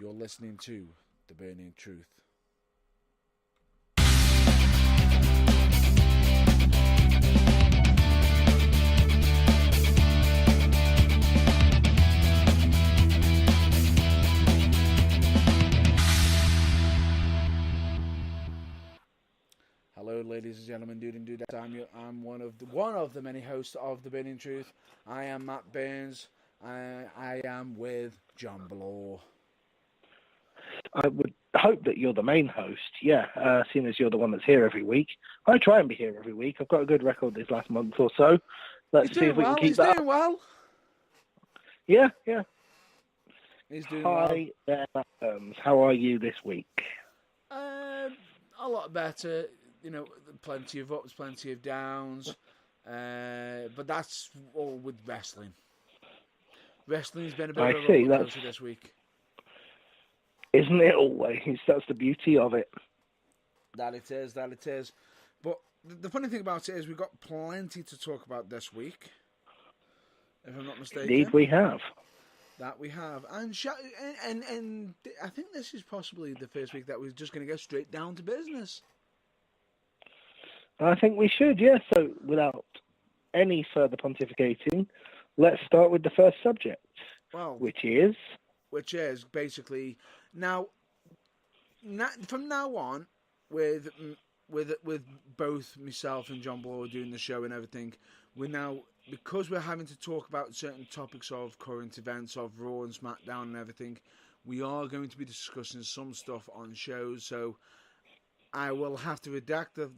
You're listening to The Burning Truth. Hello, ladies and gentlemen, dude and dude. I'm one of the many hosts of The Burning Truth. I am Matt Burns. I am with John Bloor. I would hope that you're the main host, seeing as you're the one that's here every week. I try and be here every week. I've got a good record this last month or so. Let's see if we can keep that up. He's doing well. Yeah. He's doing Hi there, Matt Burns. How are you this week? A lot better. You know, plenty of ups, plenty of downs. But that's all with wrestling. Wrestling's been a bit of a roller coaster this week. Isn't it always? That's the beauty of it. That it is. But the funny thing about it is we've got plenty to talk about this week, if I'm not mistaken. Indeed we have. That we have. And I think this is possibly the first week that we're just going to go straight down to business. I think we should, yes. So without any further pontificating, let's start with the first subject, which is basically now from now on, with both myself and John Bloor doing the show and everything, because we're having to talk about certain topics of current events of Raw and SmackDown and everything, we are going to be discussing some stuff on shows. So I will have to redact the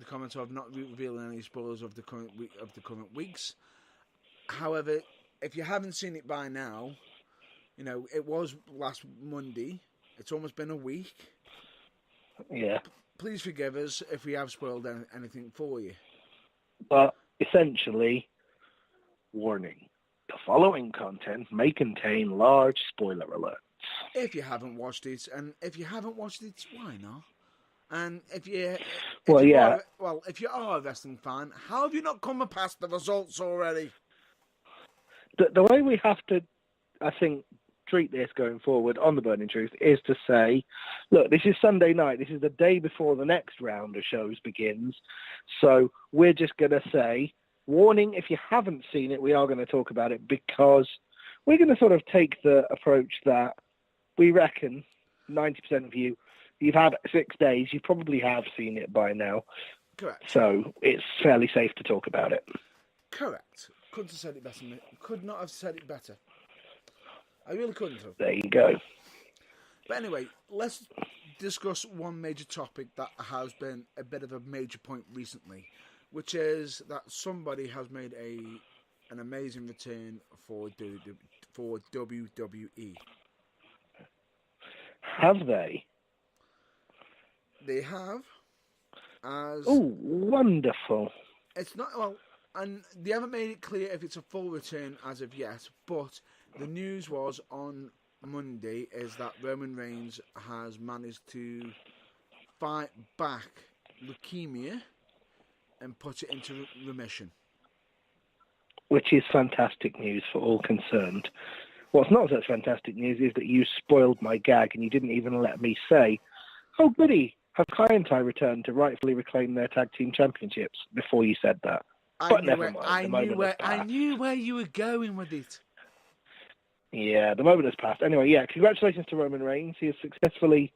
comments of not revealing any spoilers of the current weeks. However, if you haven't seen it by now, you know, it was last Monday. It's almost been a week. Yeah. Please forgive us if we have spoiled anything for you. But essentially, warning. The following content may contain large spoiler alerts. If you haven't watched it, why not? And if you are a wrestling fan, how have you not come past the results already? The way we have to, I think, treat this going forward on The Burning Truth is to say, look, this is Sunday night. This is the day before the next round of shows begins. So we're just going to say, warning, if you haven't seen it, we are going to talk about it because we're going to sort of take the approach that we reckon 90% of you've had 6 days, you probably have seen it by now. Correct. So it's fairly safe to talk about it. Correct. Couldn't have said it better. Could not have said it better. I really couldn't have. There you go. But anyway, let's discuss one major topic that has been a bit of a major point recently, which is that somebody has made an amazing return for WWE. Have they? They have. Oh, wonderful. It's not, and they haven't made it clear if it's a full return as of yet, but the news was on Monday is that Roman Reigns has managed to fight back leukemia and put it into remission. Which is fantastic news for all concerned. What's not such fantastic news is that you spoiled my gag and you didn't even let me say, oh, goody, have Kai and Tai returned to rightfully reclaim their tag team championships before you said that. But never mind. I knew where you were going with it. Yeah, the moment has passed. Anyway, congratulations to Roman Reigns. He has successfully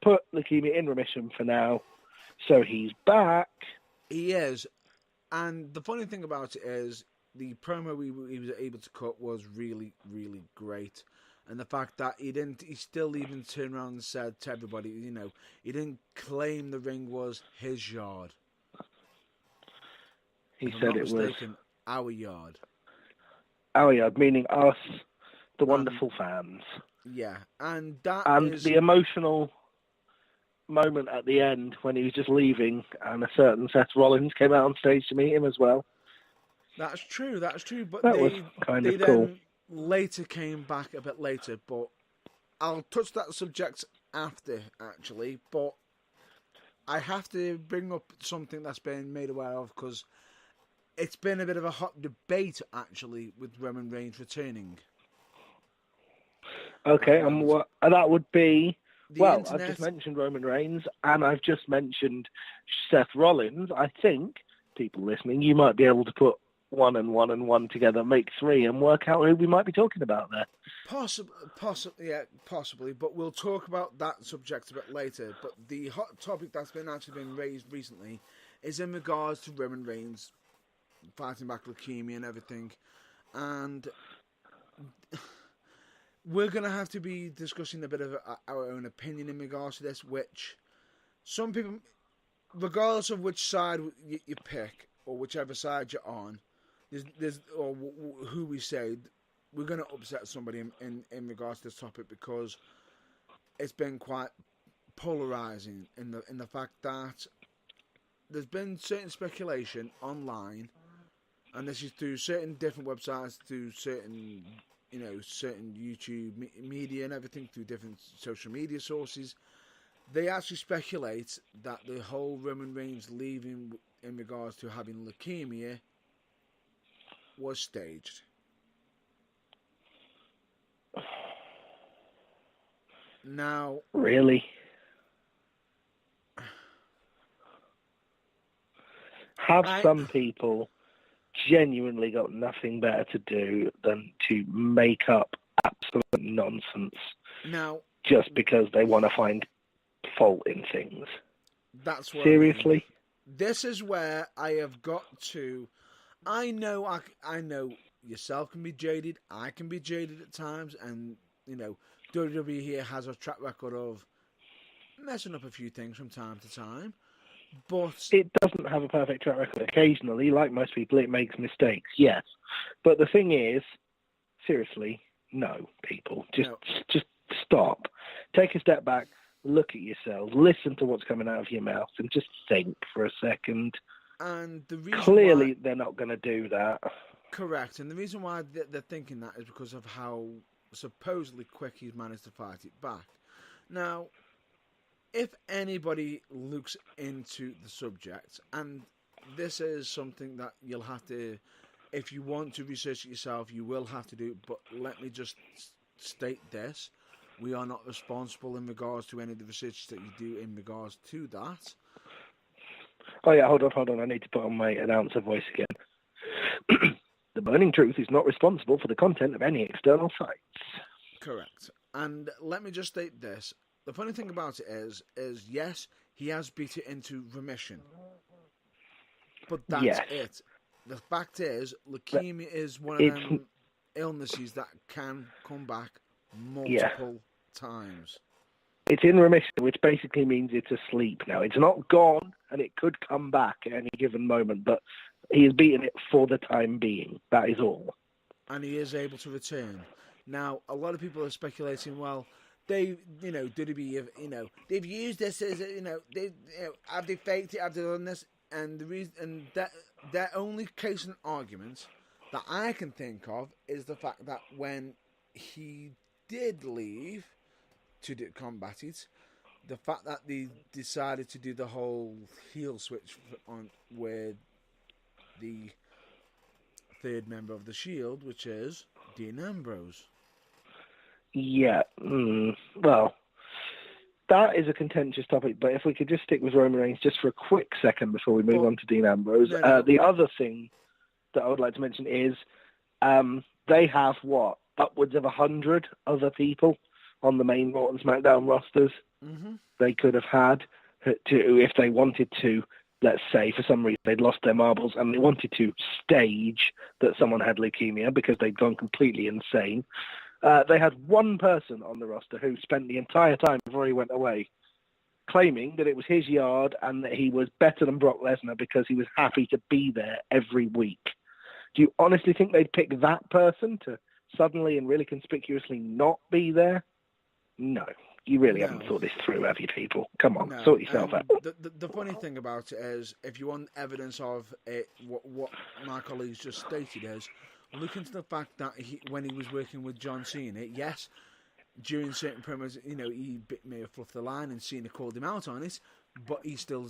put leukemia in remission for now. So he's back. He is. And the funny thing about it is the promo he was able to cut was really, really great. And the fact that he still even turned around and said to everybody, you know, he didn't claim the ring was his yard. He said it was our yard. Our yard, meaning us, the wonderful fans. Yeah, and the emotional moment at the end when he was just leaving, and a certain Seth Rollins came out on stage to meet him as well. That's true. But that was kind of cool. Then later came back a bit later, but I'll touch that subject after, actually. But I have to bring up something that's been made aware of because it's been a bit of a hot debate, actually, with Roman Reigns returning. Okay, and what that would be? The Well, internet. I've just mentioned Roman Reigns, and I've just mentioned Seth Rollins. I think people listening, you might be able to put one and one together, make three, and work out who we might be talking about there. Possibly, but we'll talk about that subject a bit later. But the hot topic that's been raised recently is in regards to Roman Reigns fighting back leukemia and everything, and we're going to have to be discussing a bit of our own opinion in regards to this, which some people, regardless of which side you pick or whichever side you're on, or who we say, we're going to upset somebody in regards to this topic, because it's been quite polarizing in the fact that there's been certain speculation online, and this is through certain different websites, through certain YouTube media and everything, through different social media sources. They actually speculate that the whole Roman Reigns leaving in regards to having leukemia was staged. Now, really? Have some people genuinely got nothing better to do than to make up absolute nonsense now just because they want to find fault in things? That's what seriously. I mean. This is where I have got to. I know yourself can be jaded. I can be jaded at times, and WWE here has a track record of messing up a few things from time to time. But it doesn't have a perfect track record. Occasionally, like most people, it makes mistakes, yes. But the thing is, seriously, no, people. Just stop. Take a step back, look at yourselves, listen to what's coming out of your mouth, and just think for a second. And the reason clearly they're not going to do that. Correct. And the reason why they're thinking that is because of how supposedly quick he's managed to fight it back. Now, if anybody looks into the subject, and this is something that you'll have to, if you want to research it yourself, you will have to do, but let me just state this. We are not responsible in regards to any of the research that you do in regards to that. Oh yeah, hold on. I need to put on my announcer voice again. The Burning Truth is not responsible for the content of any external sites. Correct. And let me just state this. The funny thing about it is yes, he has beat it into remission. But that's it. The fact is, leukemia is one of them illnesses that can come back multiple times. It's in remission, which basically means it's asleep now. It's not gone, and it could come back at any given moment, but he has beaten it for the time being. That is all. And he is able to return. Now, a lot of people are speculating, well, they've used this as, have they faked it, have they done this? And the reason, and that their only case and argument that I can think of is the fact that when he did leave to combat it, the fact that they decided to do the whole heel switch on with the third member of the Shield, which is Dean Ambrose. Yeah, well, that is a contentious topic, but if we could just stick with Roman Reigns just for a quick second before we move on to Dean Ambrose. The other thing that I would like to mention is they have, upwards of 100 other people on the main Raw and SmackDown rosters they could have had to, if they wanted to, let's say, for some reason they'd lost their marbles and they wanted to stage that someone had leukemia because they'd gone completely insane. They had one person on the roster who spent the entire time before he went away claiming that it was his yard and that he was better than Brock Lesnar because he was happy to be there every week. Do you honestly think they'd pick that person to suddenly and really conspicuously not be there? No. You really haven't thought this through, have you, people? Come on, sort yourself out. The funny thing about it is, if you want evidence of it, what my colleagues just stated is, look into the fact that when he was working with John Cena, yes, during certain promos, he may have fluffed the line and Cena called him out on it, but he still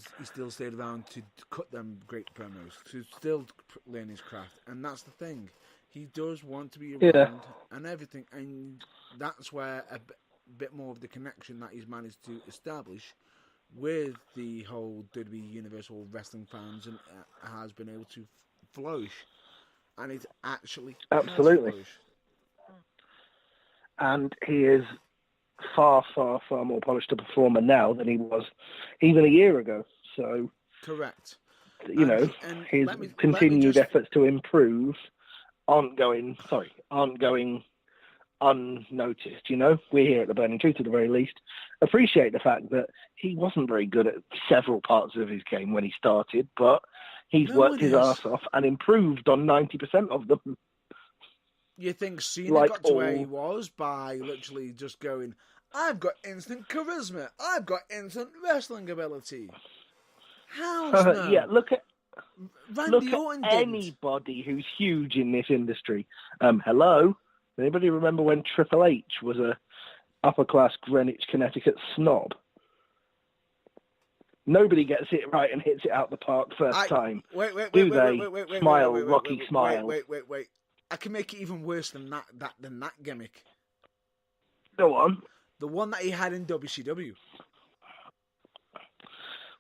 stayed around to cut them great promos, to still learn his craft. And that's the thing. He does want to be Yeah. around and everything, and that's where a bit more of the connection that he's managed to establish with the whole WWE Universal Wrestling fans and has been able to flourish, and it actually Absolutely. has flourished. And he is far, far, far more polished a performer now than he was even a year ago. So, Correct. you know, And his let me continued just- efforts to improve aren't going unnoticed. You know, we here at the Burning Truth, at the very least, appreciate the fact that he wasn't very good at several parts of his game when he started, but he's No worked one his is. arse off and improved on 90% of them. You think Cena Like got to where he all- was by literally just going, "I've got instant charisma. I've got instant wrestling ability." How's no? Yeah, look at Randy Orton didn't. anybody who's huge in this industry. Hello? Anybody remember when Triple H was a upper-class Greenwich, Connecticut snob? Nobody gets it right and hits it out the park first time. Wait, Smile, Rocky smile. Wait. I can make it even worse than that gimmick. Go on. The one that he had in WCW.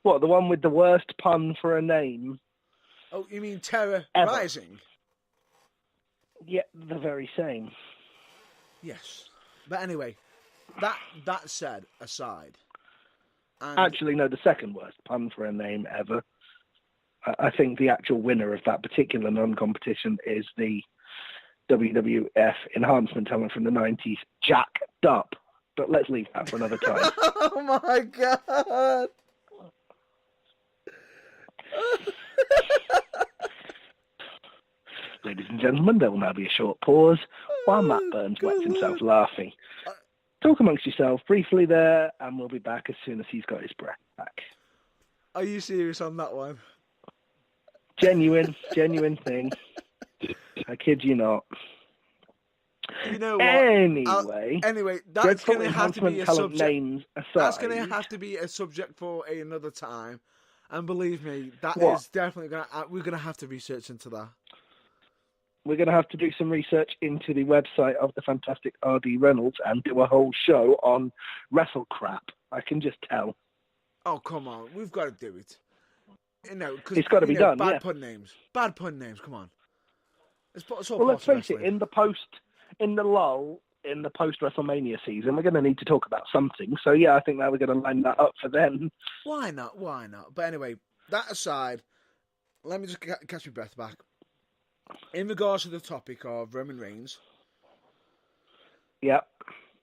What, the one with the worst pun for a name? Oh, you mean Terror Ever. Rising? Yeah, the very same. Yes. But anyway, that said aside. And Actually, no, the second worst pun for a name ever. I think the actual winner of that particular non-competition is the WWF enhancement talent from the 90s, Jack Dupp. But let's leave that for another time. Oh my god! Ladies and gentlemen, there will now be a short pause while Matt Burns wets himself laughing. Talk amongst yourself briefly there, and we'll be back as soon as he's got his breath back. Are you serious on that one? Genuine thing. I kid you not. You know what? Anyway, that's dreadful going to have to be a enhancement talent subject. names aside, That's going to have to be a subject for another time. And believe me, that What? is definitely going to. We're going to have to research into that. we're going to have to do some research into the website of the fantastic R.D. Reynolds and do a whole show on wrestle crap. I can just tell. Oh come on, we've got to do it. You know, cause, It's got to be done. Bad Yeah. pun names. Bad pun names. Come on. It's all Well, let's post face it. wrestling. In the lull, in the post WrestleMania season, we're going to need to talk about something. So yeah, I think that we're going to line that up for then. Why not? But anyway, that aside, let me just catch my breath back. In regards to the topic of Roman Reigns, Yep.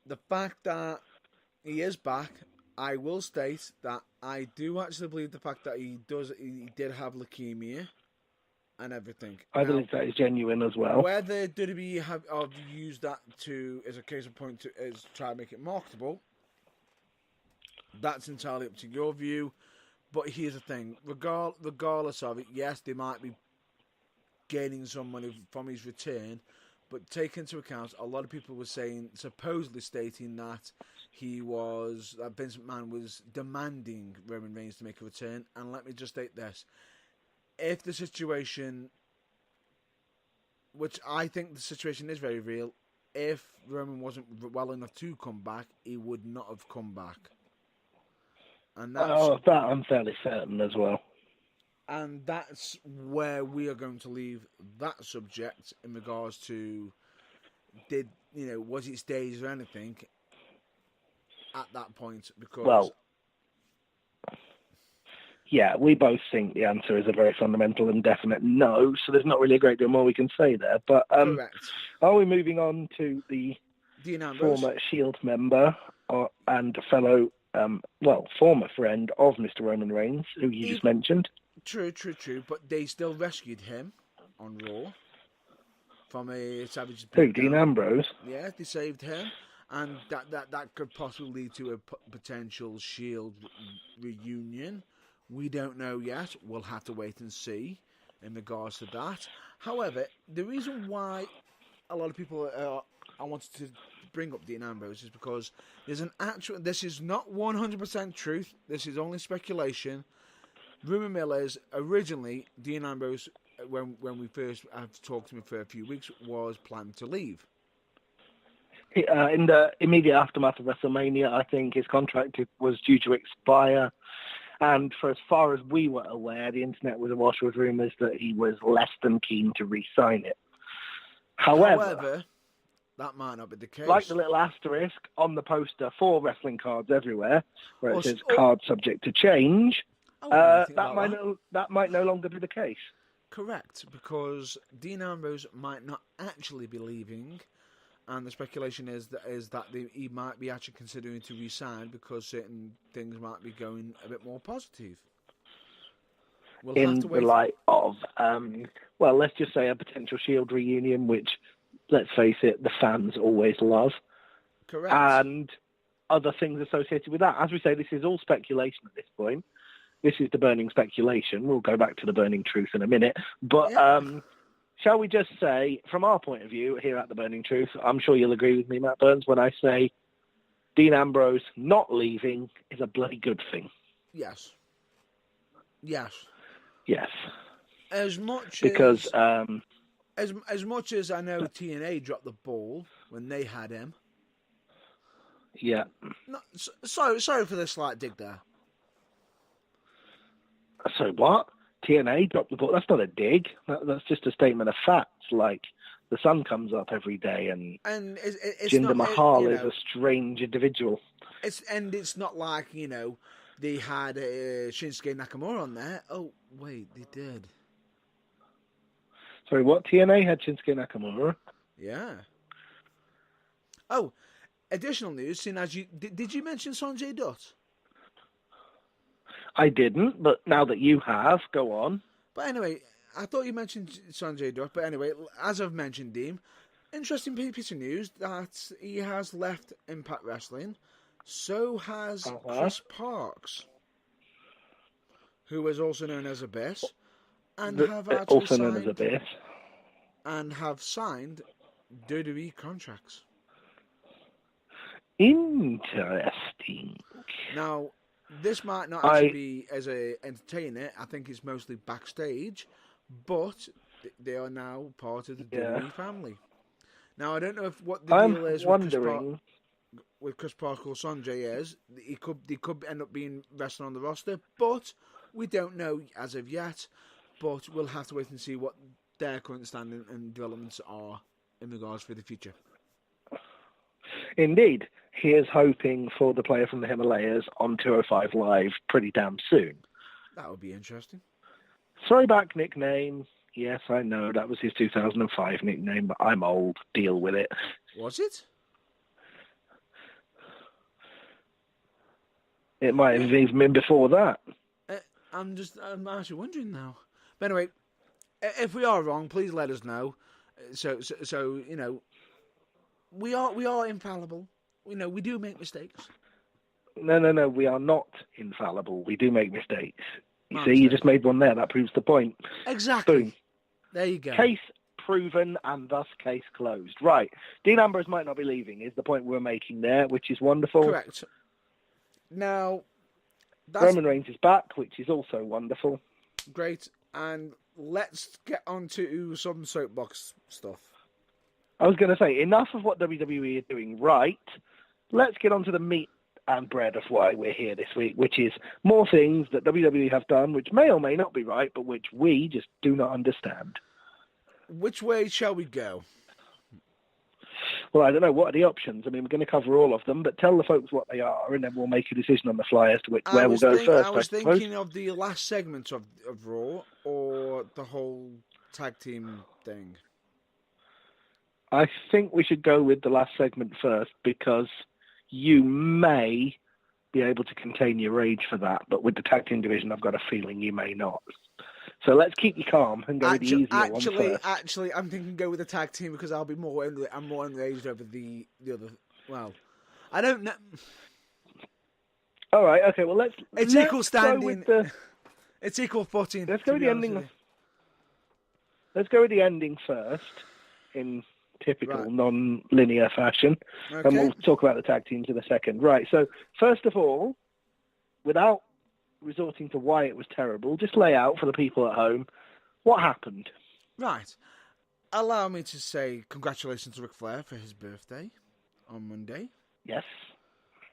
the fact that he is back, I will state that I do actually believe the fact that he did have leukemia and everything. I Now, believe that is genuine as well. whether WWE have used that to as a case of point to as try to make it marketable, that's entirely up to your view. But here's the thing: regardless of it, yes, they might be gaining some money from his return, but take into account a lot of people were saying, supposedly stating that Vince McMahon was demanding Roman Reigns to make a return. And let me just state this: if the situation, which I think the situation is very real, if Roman wasn't well enough to come back, he would not have come back. And That I'm fairly certain as well. And that's where we are going to leave that subject in regards to was it staged or anything at that point? Because Well, yeah, we both think the answer is a very fundamental and definite no, so there's not really a great deal more we can say there. But correct. are we moving on to the Dean Ambrose. former Shield member and fellow, former friend of Mr. Roman Reigns, who you just mentioned? True. But they still rescued him on Raw from a Savage. Who, Dean Ambrose? Yeah, they saved him, and that could possibly lead to a potential Shield reunion. We don't know yet. We'll have to wait and see in regards to that. However, the reason why a lot of people I wanted to bring up Dean Ambrose is because there's an actual. This is not 100% truth. This is only speculation. Rumor mill is originally Dean Ambrose when we first have talked to him for a few weeks, was planned to leave. In the immediate aftermath of WrestleMania, I think his contract was due to expire. And for as far as we were aware, the internet was awash with rumours that he was less than keen to re-sign it. However, that might not be the case. Like the little asterisk on the poster for wrestling cards everywhere, where it says Oh. card subject to change, that that might no longer be the case. Correct, because Dean Ambrose might not actually be leaving, and the speculation is that he might be actually considering to resign because certain things might be going a bit more positive. We'll have In to wait the light of, well, let's just say a potential Shield reunion, which, let's face it, the fans always love. Correct. And other things associated with that. As we say, this is all speculation at this point. This is the burning speculation. We'll go back to the burning truth in a minute. But shall we just say, from our point of view here at the Burning Truth, I'm sure you'll agree with me, Matt Burns, when I say Dean Ambrose not leaving is a bloody good thing. Yes. Yes. Yes. As much because as much as I know TNA dropped the ball when they had him. Yeah. No, sorry for the slight dig there. So what? TNA dropped the ball? That's not a dig. That's just a statement of facts. Like, the sun comes up every day, and it's Jinder not, Mahal is a strange individual. It's not like, they had Shinsuke Nakamura on there. Oh, wait, they did. Sorry, what? TNA had Shinsuke Nakamura? Yeah. Oh, additional news, seeing as did you mention Sanjay Dutt? I didn't, but now that you have, go on. But anyway, I thought you mentioned Sanjay Dutt, but anyway, as I've mentioned him, interesting piece of news that he has left Impact Wrestling. So has Chris Parks, who is also known as Abyss, and have actually also known as Abyss, and have signed WWE contracts. Interesting. Now, this might not actually be as a entertainer. I think it's mostly backstage, but they are now part of the WWE family. Now, I don't know if what the deal is with Chris Park or Sanjay is. He could end up being wrestling on the roster, but we don't know as of yet. But we'll have to wait and see what their current standing and developments are in regards for the future. Indeed. He is hoping for the player from the Himalayas on 205 Live pretty damn soon. That would be interesting. Throwback nickname. Yes, I know. That was his 2005 nickname, but I'm old. Deal with it. Was it? It might have even been before that. I'm actually wondering now. But anyway, if we are wrong, please let us know. So we are infallible. We do make mistakes. No. We are not infallible. We do make mistakes. You just made one there. That proves the point. Exactly. Boom. There you go. Case proven and thus case closed. Right. Dean Ambrose might not be leaving is the point we're making there, which is wonderful. Correct. Now, Roman Reigns is back, which is also wonderful. Great. And let's get on to some soapbox stuff. I was going to say, enough of what WWE are doing right. Let's get on to the meat and bread of why we're here this week, which is more things that WWE have done, which may or may not be right, but which we just do not understand. Which way shall we go? Well, I don't know. What are the options? I mean, we're going to cover all of them, but tell the folks what they are, and then we'll make a decision on the fly as to where we'll go first. I was thinking of the last segment of Raw or the whole tag team thing. I think we should go with the last segment first because you may be able to contain your rage for that, but with the tag team division, I've got a feeling you may not. So let's keep you calm and go with the easier one first. Actually, I'm thinking go with the tag team because I'm more enraged over the other. Well, I don't know. All right, okay. Well, let's equal standing. It's equal footing. Let's go with the ending. Let's go with the ending first in typical non-linear fashion, and we'll talk about the tag teams in a second. Right. So first of all, without resorting to why it was terrible, just lay out for the people at home What happened? Right. Allow me to say congratulations to Ric Flair for his birthday on Monday. Yes.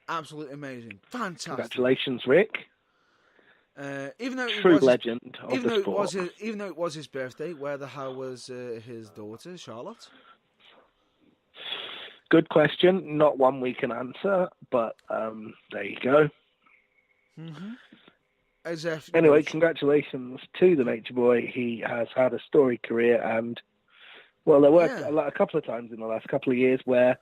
Absolutely amazing. Fantastic. Congratulations, Rick. Even though it True was legend of even the though sport. even though it was his birthday, where the hell was his daughter, Charlotte? Good question. Not one we can answer, but there you go. Mm-hmm. As if, Anyway, congratulations to the Nature Boy. He has had a storied career, and well, there were a couple of times in the last couple of years where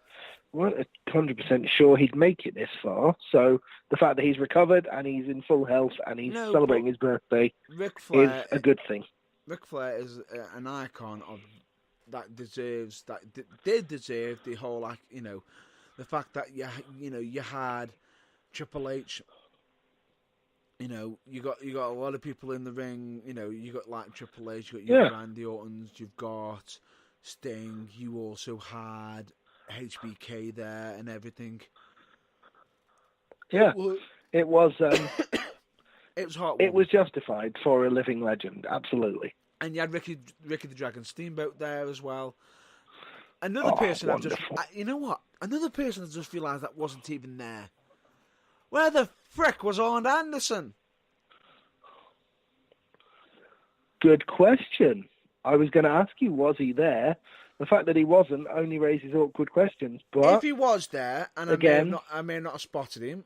we weren't 100% sure he'd make it this far. So the fact that he's recovered and he's in full health and he's celebrating his birthday is a good thing. Ric Flair is an icon of that did deserve the whole, like, the fact that you had Triple H. You got a lot of people in the ring. You got like Triple H, you got your Randy Ortons, you've got Sting. You also had HBK there and everything. Yeah, it was. It was heartwarming. It was justified for a living legend, absolutely. And you had Ricky the Dragon Steamboat there as well. Another person Another person I just realised that wasn't even there. Where the frick was Arn Anderson? Good question. I was going to ask you, was he there? The fact that he wasn't only raises awkward questions. But if he was there, and I may not have spotted him,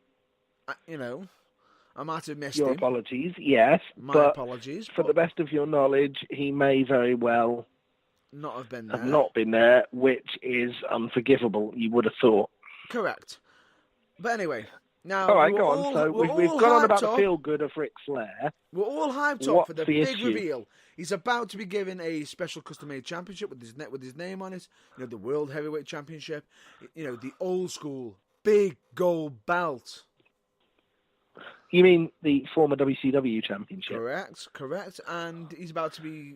I might have missed him. Your apologies, yes. My apologies. For the best of your knowledge, he may very well not have been there. Have not been there, which is unforgivable, you would have thought. Correct. But anyway, now... All right, go on. So we've gone on about the feel-good of Ric Flair. We're all hyped up for the big reveal. He's about to be given a special custom-made championship with his name on it. The World Heavyweight Championship. The old school big gold belt. You mean the former WCW championship? Correct. And he's about to be,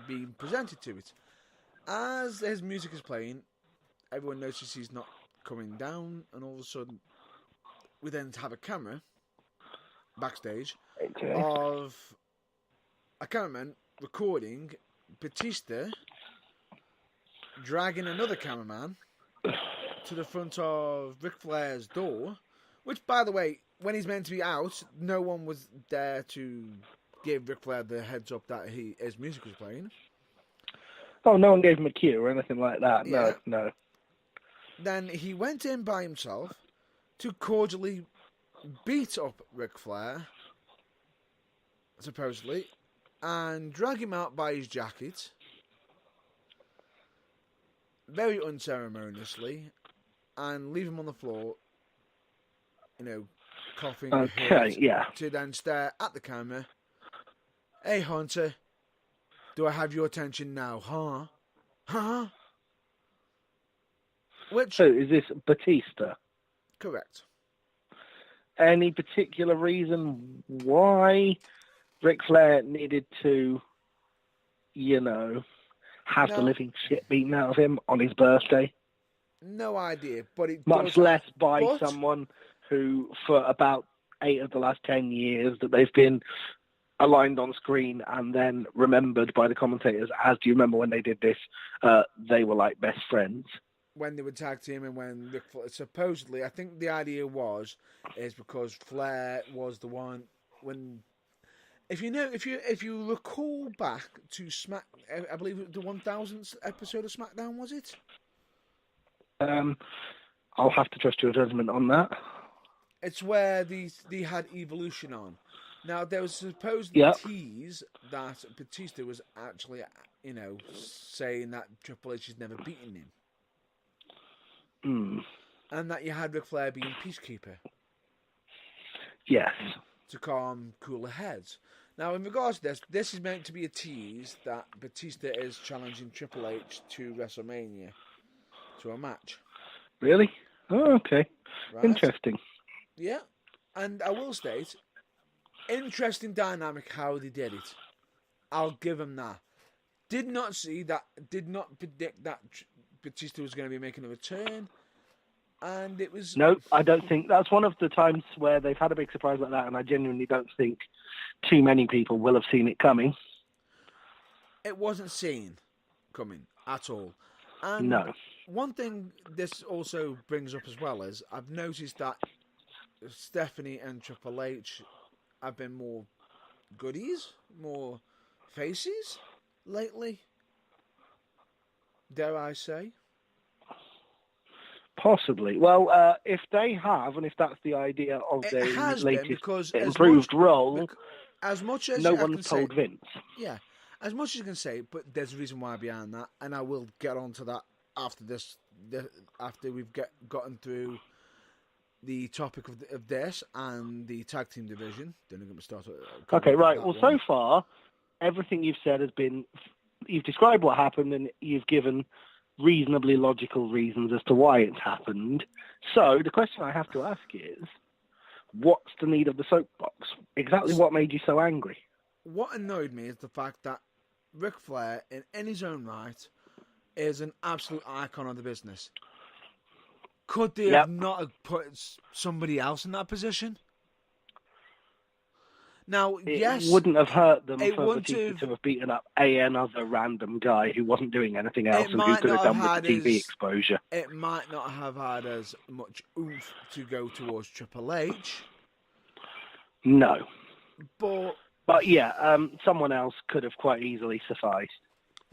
being presented to it. As his music is playing, everyone notices he's not coming down, and all of a sudden, we then have a camera backstage of a cameraman recording Batista dragging another cameraman to the front of Ric Flair's door. Which, by the way, when he's meant to be out, no one was there to give Ric Flair the heads up that his music was playing. Oh, no one gave him a cue or anything like that. Yeah. No. Then he went in by himself to cordially beat up Ric Flair, supposedly, and drag him out by his jacket, very unceremoniously, and leave him on the floor, coughing, to then stare at the camera. Hey, Hunter, do I have your attention now, huh? So, is this Batista? Correct. Any particular reason why Ric Flair needed to, have the living shit beaten out of him on his birthday? No idea, but much less by someone who, for about 8 of the last 10 years that they've been aligned on screen and then remembered by the commentators as, do you remember when they did this? They were like best friends. When they would tag team and when Ric Flair, supposedly, I think the idea is because Flair was the one when, if you recall back to I believe the 1000th episode of SmackDown, was it? I'll have to trust your judgment on that. It's where they had Evolution on. Now, there was supposed tease that Batista was actually, saying that Triple H has never beaten him. And that you had Ric Flair being peacekeeper. Yes. To calm cooler heads. Now, in regards to this is meant to be a tease that Batista is challenging Triple H to WrestleMania, to a match. Really? Oh, okay. Right. Interesting. Yeah. And I will state, interesting dynamic how they did it. I'll give him that. Did not predict that Batista was going to be making a return. And it was... No, I don't think... That's one of the times where they've had a big surprise like that, and I genuinely don't think too many people will have seen it coming. it wasn't seen coming at all. And No. one thing this also brings up as well is I've noticed that Stephanie and Triple H have been more goodies, more faces lately. Dare I say? Possibly. Well, if they have, and if that's the idea of It their has been latest because improved role, as much as no I can one's say, told Vince. yeah, as much as you can say, but there's a reason why behind that, and I will get on to that after this. After we've gotten through the topic of this and the tag team division. Then I'm going to start. Okay, right. Well, so far, everything you've said has been, you've described what happened and you've given reasonably logical reasons as to why it's happened. So the question I have to ask is, what's the need of the soapbox? Exactly what made you so angry? What annoyed me is the fact that Ric Flair, in his own right, is an absolute icon of the business. Could they have not put somebody else in that position? Now, it wouldn't have hurt them for Batista to have beaten up another random guy who wasn't doing anything else and who could have done with the TV exposure. It might not have had as much oomph to go towards Triple H. No. But yeah, someone else could have quite easily sufficed.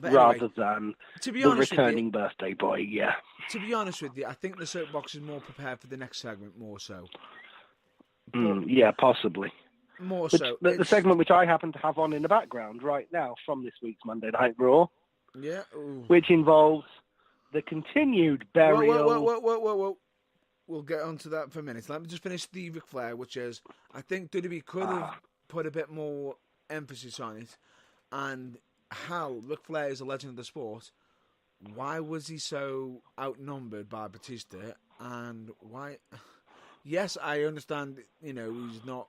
But anyway, rather than to be the honest returning birthday boy, yeah. To be honest with you, I think the soapbox is more prepared for the next segment, more so. Yeah, possibly. More so. The segment which I happen to have on in the background right now from this week's Monday Night Raw, yeah, which involves the continued burial... Whoa. We'll get onto that for a minute. Let me just finish the Ric Flair, which is, I think WWE could have put a bit more emphasis on it, and how Ric Flair is a legend of the sport. Why was he so outnumbered by Batista? And why? Yes, I understand. He's not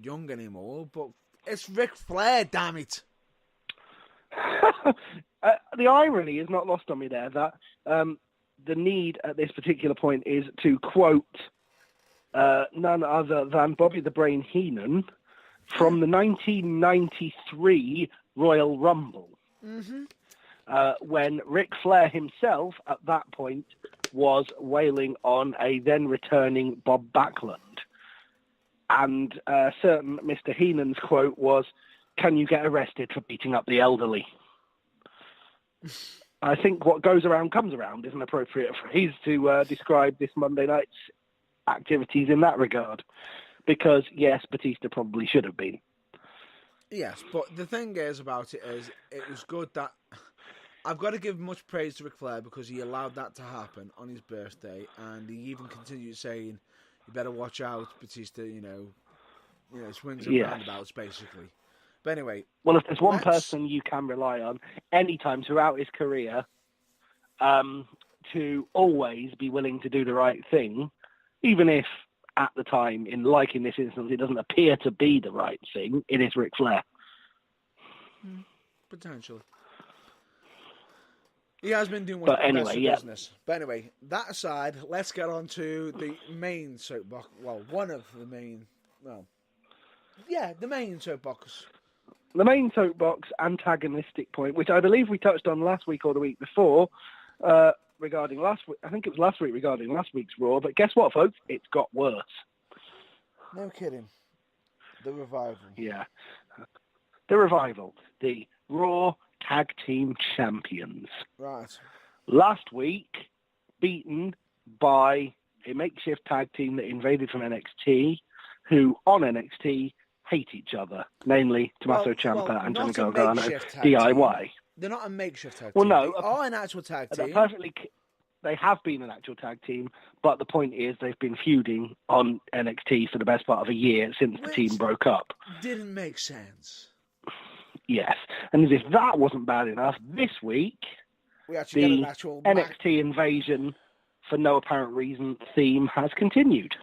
young anymore, but it's Ric Flair. Damn it! The irony is not lost on me there that the need at this particular point is to quote none other than Bobby the Brain Heenan from the 1993 Royal Rumble, when Ric Flair himself, at that point, was wailing on a then-returning Bob Backlund. And certain Mr. Heenan's quote was, "Can you get arrested for beating up the elderly?" I think what goes around comes around is an appropriate phrase to describe this Monday night's activities in that regard. Because, yes, Batista probably should have been. Yes, but the thing is about it is, it was good that... I've got to give much praise to Ric Flair because he allowed that to happen on his birthday, and he even continued saying, "You better watch out, Batista, swings and roundabouts, basically." But anyway... Well, if there's one person you can rely on anytime throughout his career to always be willing to do the right thing, even if at the time, in this instance, it doesn't appear to be the right thing, it is Ric Flair. Potentially. He has been doing what's best for business. But anyway, that aside, let's get on to the main soapbox. Well, one of the main... Well, yeah, the main soapbox. The main soapbox antagonistic point, which I believe we touched on last week or the week before, regarding last week. I think it was last week regarding last week's Raw. But guess what, folks? It's got worse. No kidding. The Revival. Yeah. The Revival. The Raw Tag Team Champions. Right. Last week, beaten by a makeshift tag team that invaded from NXT, who on NXT hate each other, namely Tommaso Ciampa and Johnny Gargano, DIY. They're not a makeshift tag team. Well, no. They are an actual tag team. They have been an actual tag team, but the point is they've been feuding on NXT for the best part of a year since the team broke up. Didn't make sense. Yes. And as if that wasn't bad enough, this week, we actually get an actual NXT invasion for no apparent reason theme has continued.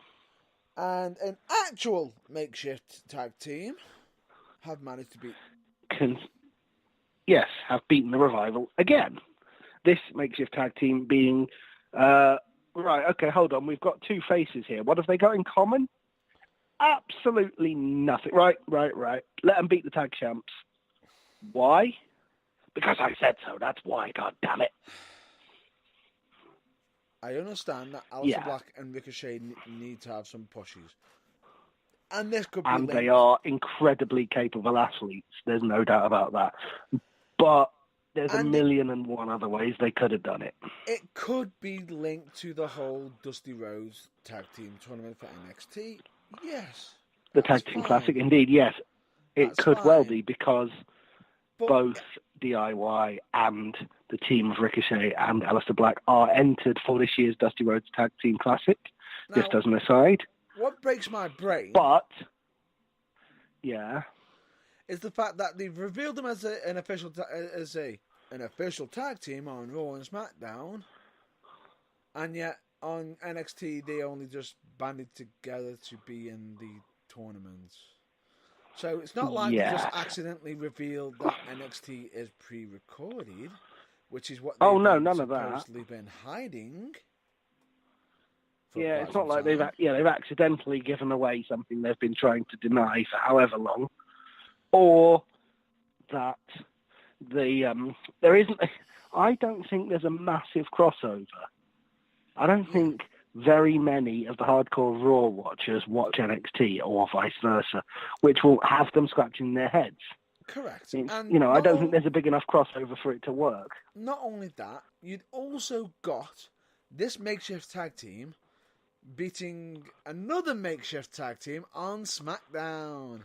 And an actual makeshift tag team have managed to beat... have beaten the Revival again. This makeshift tag team being... right, okay, hold on. We've got two faces here. What have they got in common? Absolutely nothing. Right. Let them beat the tag champs. Why? Because I said so. That's why. God damn it. I understand that Aleister Yeah. Black and Ricochet need to have some pushes. And this could be And linked. they are incredibly capable athletes. There's no doubt about that. But there's a million and one other ways they could have done it. It could be linked to the whole Dusty Rhodes Tag Team Tournament for NXT. Yes. The Tag Team Classic, indeed, yes. It could well be, because both DIY and the team of Ricochet and Aleister Black are entered for this year's Dusty Rhodes Tag Team Classic. Now, just as an aside. What breaks my brain... But, yeah... is the fact that they've revealed them as an official tag team on Raw and SmackDown, and yet on NXT they only just banded together to be in the tournaments. So it's not like they just accidentally revealed that NXT is pre-recorded, which is what they've none of that. supposedly been hiding. Yeah, it's not like they've accidentally given away something they've been trying to deny for however long. Or that there isn't. I don't think there's a massive crossover. I don't think very many of the hardcore Raw watchers watch NXT or vice versa, which will have them scratching their heads. Correct. And I don't think there's a big enough crossover for it to work. Not only that, you'd also got this makeshift tag team beating another makeshift tag team on SmackDown.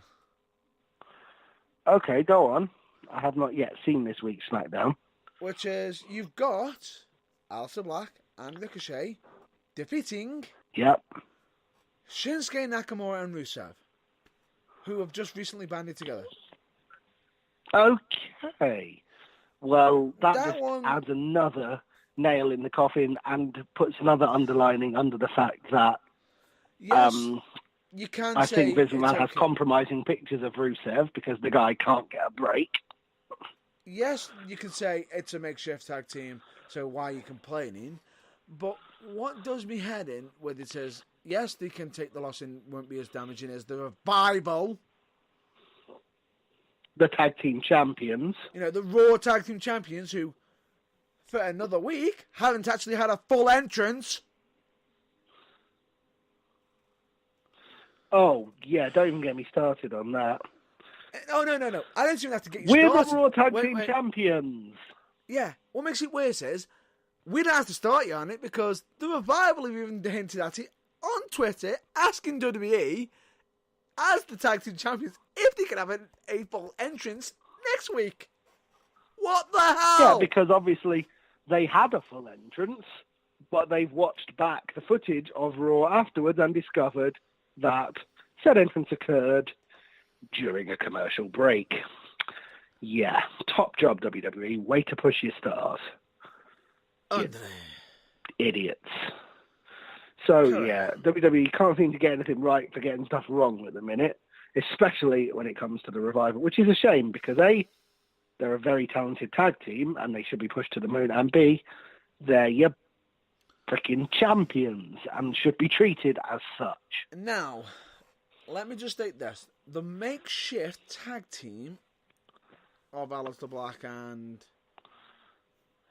Okay, go on. I have not yet seen this week's SmackDown. Which is, you've got Aleister Black and Ricochet defeating Shinsuke Nakamura and Rusev, who have just recently banded together. Okay. Well, that just adds another nail in the coffin and puts another underlining under the fact that you can I think Vince McMahon has compromising pictures of Rusev because the guy can't get a break. Yes, you can say it's a makeshift tag team, so why are you complaining? But what does me head in when it says, yes, they can take the loss and won't be as damaging as the Revival. The tag team champions. The Raw tag team champions who, for another week, haven't actually had a full entrance. Oh, yeah, don't even get me started on that. Oh, no. I don't even have to get you started. We're the Raw Tag Team Champions. Yeah, what makes it worse is, we don't have to start you on it because the Revival have even hinted at it on Twitter, asking WWE, as the Tag Team Champions, if they can have a full entrance next week. What the hell? Yeah, because obviously they had a full entrance, but they've watched back the footage of Raw afterwards and discovered that said entrance occurred during a commercial break. Yeah, top job, WWE. Way to push your stars. Idiots. So, yeah, WWE can't seem to get anything right for getting stuff wrong at the minute, especially when it comes to the Revival, which is a shame because A, they're a very talented tag team and they should be pushed to the moon, and B, they're your freaking champions and should be treated as such. Now, let me just state this. The makeshift tag team of Aleister Black and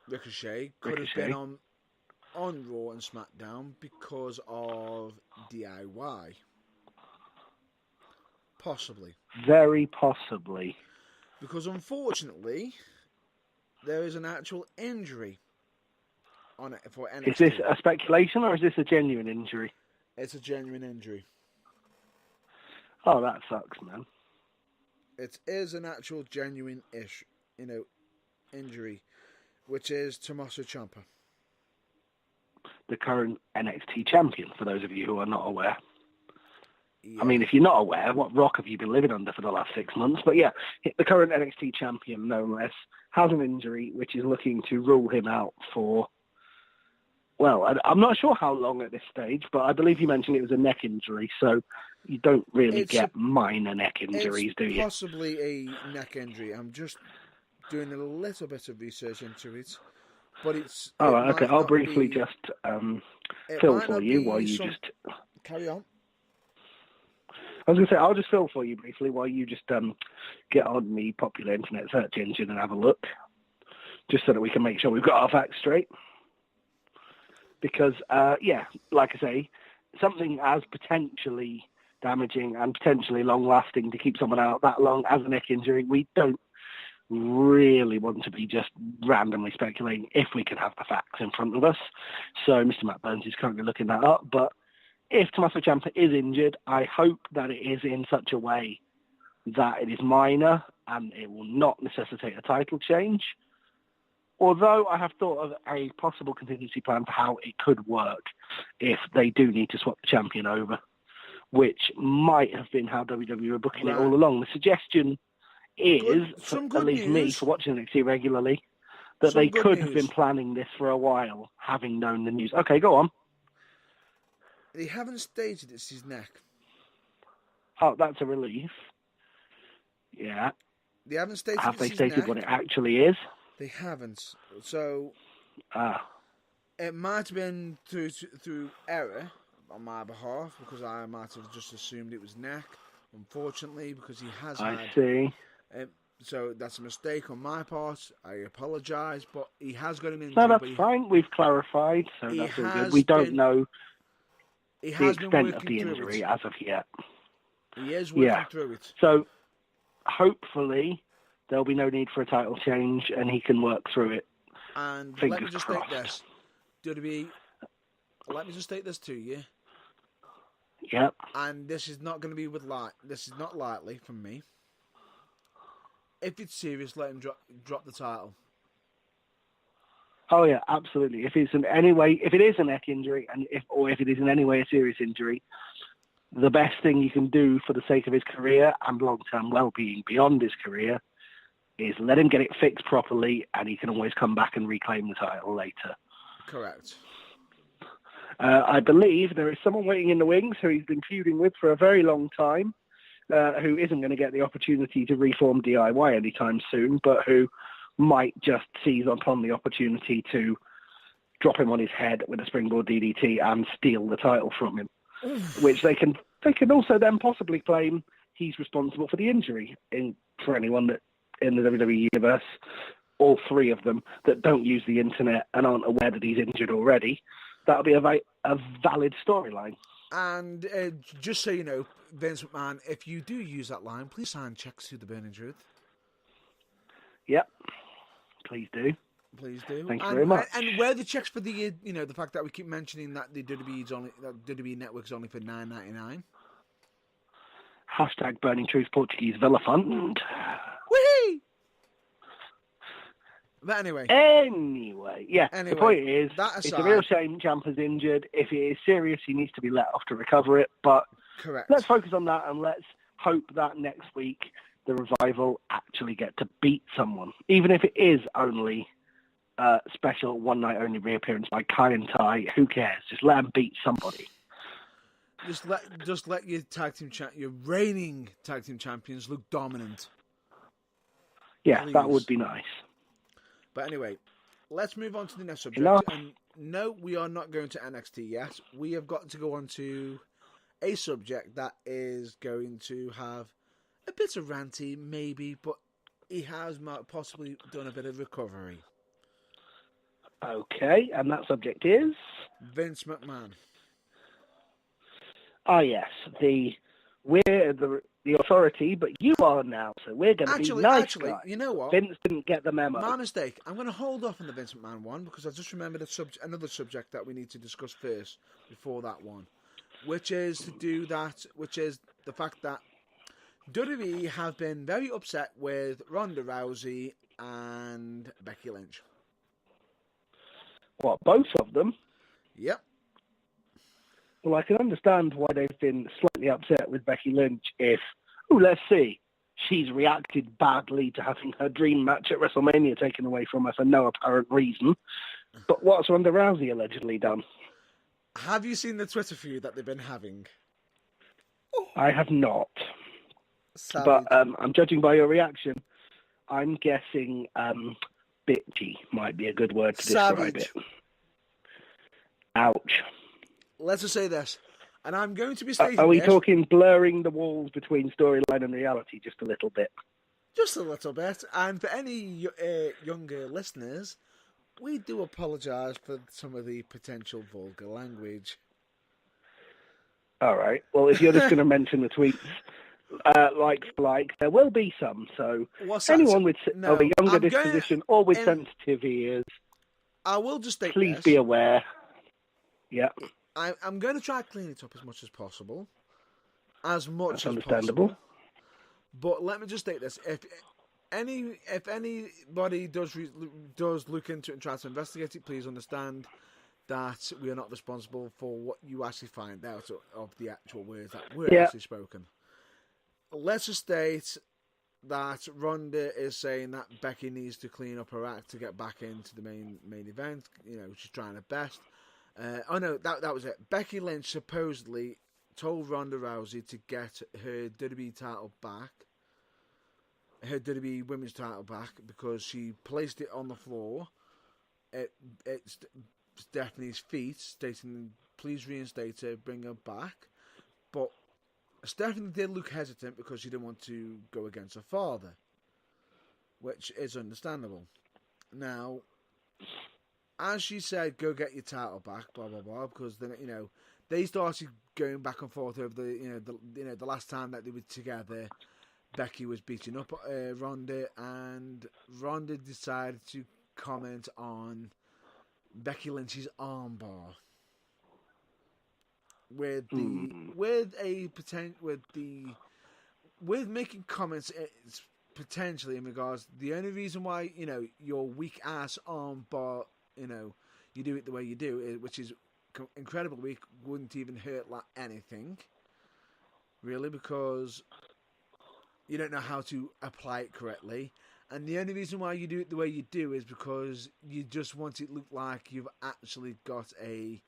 Ricochet could have been on Raw and SmackDown because of DIY. Possibly. Very possibly. Because unfortunately, there is an actual injury on it for NXT. Is this a speculation or is this a genuine injury? It's a genuine injury. Oh, that sucks, man. It is an actual genuine-ish, injury, which is Tommaso Ciampa. The current NXT champion, for those of you who are not aware. Yeah. I mean, if you're not aware, what rock have you been living under for the last 6 months? But yeah, the current NXT champion, no less, has an injury which is looking to rule him out for, well, I'm not sure how long at this stage, but I believe you mentioned it was a neck injury, so you don't really get minor neck injuries, do you? Possibly a neck injury. I'm just doing a little bit of research into it. But it's... Oh, okay. I'll briefly just fill for you while you just... Carry on. I was going to say, I'll just fill for you briefly while you just get on the popular internet search engine and have a look. just so that we can make sure we've got our facts straight. Because, like I say, something as potentially damaging and potentially long-lasting to keep someone out that long as a neck injury, we don't really want to be just randomly speculating if we can have the facts in front of us. So Mr. Matt Burns is currently looking that up. But if Tommaso Ciampa is injured, I hope that it is in such a way that it is minor and it will not necessitate a title change. Although I have thought of a possible contingency plan for how it could work if they do need to swap the champion over, which might have been how WWE were booking it all along. The suggestion is, at least me, for watching NXT regularly, that they could have been planning this for a while, having known the news. Okay, go on. They haven't stated it's his neck. Oh, that's a relief. Yeah. They haven't stated Have it's they his stated neck. what it actually is? They haven't. So it might have been through error on my behalf, because I might have just assumed it was neck. Unfortunately, because he has I see. So that's a mistake on my part. I apologise, but he has got him in. No, that's fine. We've clarified, so that's all good. We don't know the extent of the injury as of yet. He is working through it. So hopefully there'll be no need for a title change and he can work through it. And Fingers let me just crossed. state this. Let me just state this to you. Yep. And this is not going to be this is not lightly from me. If it's serious, let him drop the title. Oh yeah, absolutely. If it is in a neck injury, or if it is in any way a serious injury, the best thing you can do for the sake of his career and long-term well-being beyond his career is let him get it fixed properly, and he can always come back and reclaim the title later. Correct. I believe there is someone waiting in the wings who he's been feuding with for a very long time, who isn't going to get the opportunity to reform DIY anytime soon, but who might just seize upon the opportunity to drop him on his head with a springboard DDT and steal the title from him, which they can also then possibly claim he's responsible for the injury. For anyone that in the WWE universe, all three of them that don't use the internet and aren't aware that he's injured already, that'll be a valid storyline. And just so you know, Vince McMahon, if you do use that line, please sign checks to the Burning Truth. Yep, please do. Please do. Thank you very much. And where the checks for the the fact that we keep mentioning that the WWE Network's only for $9.99. Hashtag Burning Truth Portuguese Villa Fund. Whee! But anyway, yeah. The point is, it's a real shame Ciampa's injured. If it is serious, he needs to be let off to recover it. But correct. Let's focus on that, and let's hope that next week the Revival actually get to beat someone, even if it is only a special one-night-only reappearance by Kai and Tai. Who cares? Just let them beat somebody. Just let your your reigning tag team champions look dominant. Yeah, Please. That would be nice. But anyway, let's move on to the next subject. Enough. And no, we are not going to NXT yet. We have got to go on to a subject that is going to have a bit of ranty, maybe, but he has possibly done a bit of recovery. Okay, and that subject is? Vince McMahon. Ah, yes. We're the authority, but you are now, so we're going to be nice guys. You know what? Vince didn't get the memo. My mistake. I'm going to hold off on the Vince McMahon one because I just remembered another subject that we need to discuss first before that one, which is the fact that WWE have been very upset with Ronda Rousey and Becky Lynch. What, both of them? Yep. Well, I can understand why they've been slightly upset with Becky Lynch if, let's see, she's reacted badly to having her dream match at WrestleMania taken away from her for no apparent reason. But what's Ronda Rousey allegedly done? Have you seen the Twitter feud that they've been having? I have not. Savage. But I'm judging by your reaction. I'm guessing bitchy might be a good word to describe it. Ouch. Let's just say this, and I'm going to be stating Are we this. talking blurring the walls between storyline and reality just a little bit? Just a little bit. And for any younger listeners, we do apologise for some of the potential vulgar language. All right. Well, if you're just going to mention the tweets, there will be some. So anyone with of a younger disposition or with sensitive ears, I will just state please this. be aware. Yeah. I'm going to try to clean it up as much as possible. As much That's as understandable. possible. But let me just state this: if anybody does look into it and try to investigate it, please understand that we are not responsible for what you actually find out of the actual words that were actually spoken. Let's just state that Ronda is saying that Becky needs to clean up her act to get back into the main event. You know, she's trying her best. That was it. Becky Lynch supposedly told Ronda Rousey to get her WWE title back, her WWE Women's title back, because she placed it on the floor. It's Stephanie's feet, stating, "Please reinstate her, bring her back." But Stephanie did look hesitant because she didn't want to go against her father, which is understandable. Now, as she said, "Go get your title back," blah blah blah, because then they started going back and forth over the last time that they were together. Becky was beating up Ronda, and Ronda decided to comment on Becky Lynch's armbar with making comments potentially in regards to the only reason why your weak ass armbar you do it the way you do, which is incredibly weak, wouldn't even hurt like anything, really, because you don't know how to apply it correctly. And the only reason why you do it the way you do is because you just want it to look like you've actually got a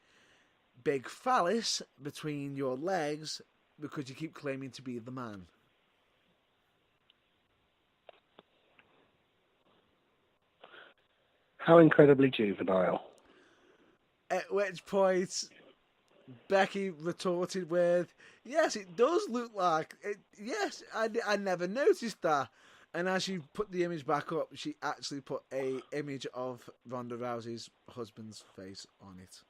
big phallus between your legs because you keep claiming to be the man. How incredibly juvenile. At which point, Becky retorted with, "Yes, it does look like it. Yes, I never noticed that." And as she put the image back up, she actually put a image of Ronda Rousey's husband's face on it,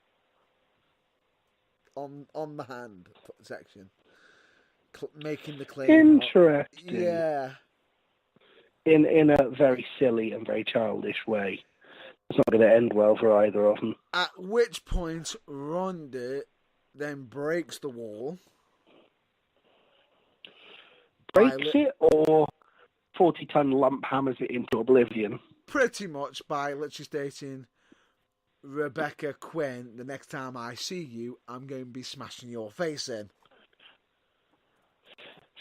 on the hand section, making the claim. Interesting. Yeah. In a very silly and very childish way. It's not going to end well for either of them. At which point, Ronda then breaks the wall. Breaks it, or 40-ton lump hammers it into oblivion? Pretty much by literally stating, "Rebecca Quinn, the next time I see you, I'm going to be smashing your face in."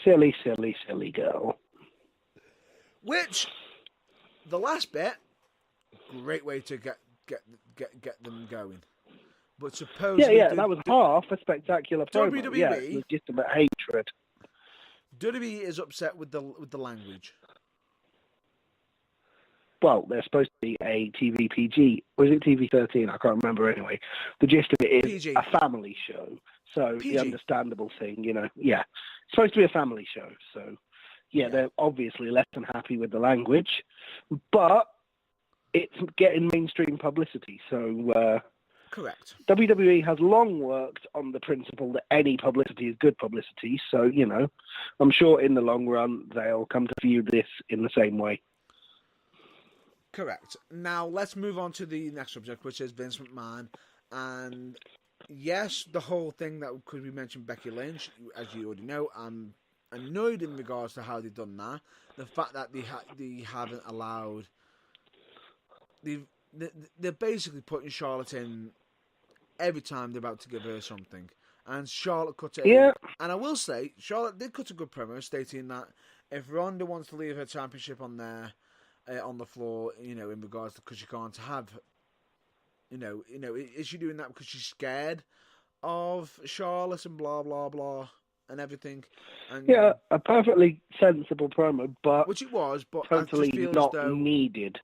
Silly, silly, silly girl. Which, the last bit, great way to get them going. But supposedly... Yeah, that was half a spectacular promo. WWE, yeah, legitimate hatred. WWE is upset with the language. Well, there's supposed to be a TV PG. Was it TV 13? I can't remember anyway. The gist of it is PG. a family show. So PG. the understandable thing, yeah. It's supposed to be a family show. So, yeah, they're obviously less than happy with the language. But it's getting mainstream publicity. So, correct. WWE has long worked on the principle that any publicity is good publicity. So, I'm sure in the long run they'll come to view this in the same way. Correct. Now, let's move on to the next subject, which is Vince McMahon. And yes, the whole thing that could be mentioned, Becky Lynch, as you already know, I'm annoyed in regards to how they've done that. The fact that they haven't allowed... They're basically putting Charlotte in every time they're about to give her something. And Charlotte cut it. Yeah. And I will say, Charlotte did cut a good promo stating that if Ronda wants to leave her championship on there, on the floor, in regards to, because she can't have, is she doing that because she's scared of Charlotte and blah, blah, blah, and everything? And, yeah, a perfectly sensible promo, but... Which it was, but totally I just feel not as though... needed.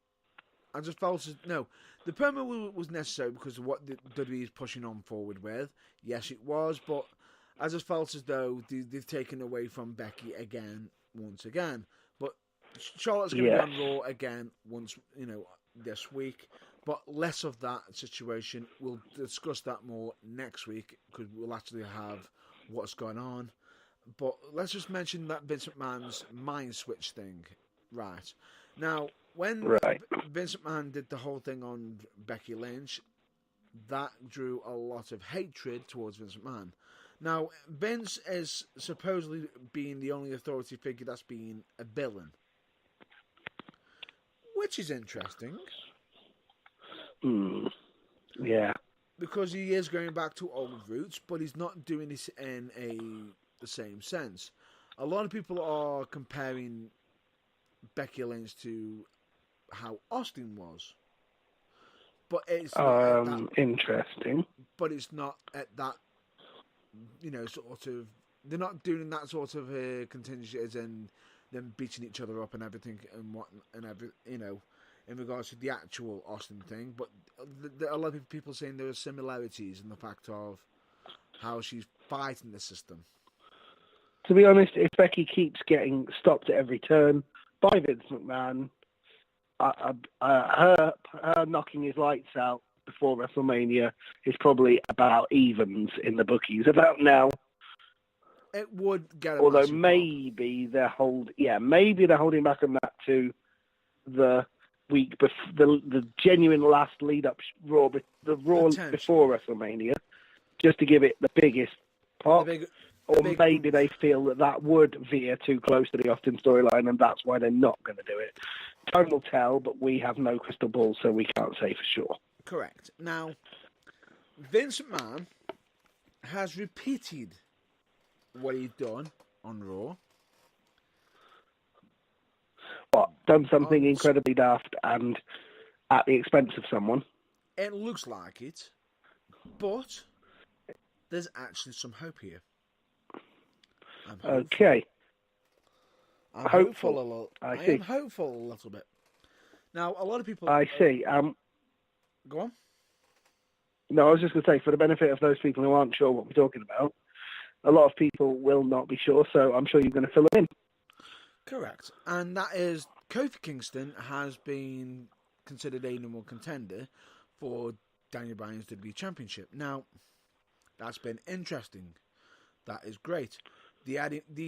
I just felt as... No, the promo was necessary because of what the WWE is pushing on forward with. Yes, it was, but I just felt as though they've taken away from Becky again, once again. But Charlotte's going to Yes. be on Raw again once, this week, but less of that situation. We'll discuss that more next week because we'll actually have what's going on. But let's just mention that Vince McMahon's mind switch thing. Right. Now, when Right. Vince McMahon did the whole thing on Becky Lynch, that drew a lot of hatred towards Vince McMahon. Now, Vince is supposedly being the only authority figure that's being a villain, which is interesting Yeah. because he is going back to old roots, but he's not doing this in the same sense. A lot of people are comparing Becky Lynch to how Austin was, but it's not at that, Interesting. but it's not at that, sort of. They're not doing that sort of contingency as in them beating each other up and everything and what and every in regards to the actual Austin thing. But a lot of people saying there are similarities in the fact of how she's fighting the system. To be honest, if Becky keeps getting stopped at every turn by Vince McMahon, her knocking his lights out before WrestleMania is probably about evens in the bookies about now. It would get a Although massive maybe they're holding back on that to the week the genuine last lead up Raw, the Raw before WrestleMania, just to give it the biggest pop. Maybe they feel that would veer too close to the Austin storyline, and that's why they're not going to do it. Time will tell, but we have no crystal ball, so we can't say for sure. Correct. Now, Vince McMahon has repeated what he's done on Raw. What? Done something incredibly daft and at the expense of someone? It looks like it, but there's actually some hope here. Okay. I'm hopeful a little. I am hopeful a little bit. Now, a lot of people. I see. Go on. No, I was just going to say, for the benefit of those people who aren't sure what we're talking about, a lot of people will not be sure, so I'm sure you're going to fill it in. Correct. And that is Kofi Kingston has been considered a number one contender for Daniel Bryan's WWE Championship. Now, that's been interesting. That is great. They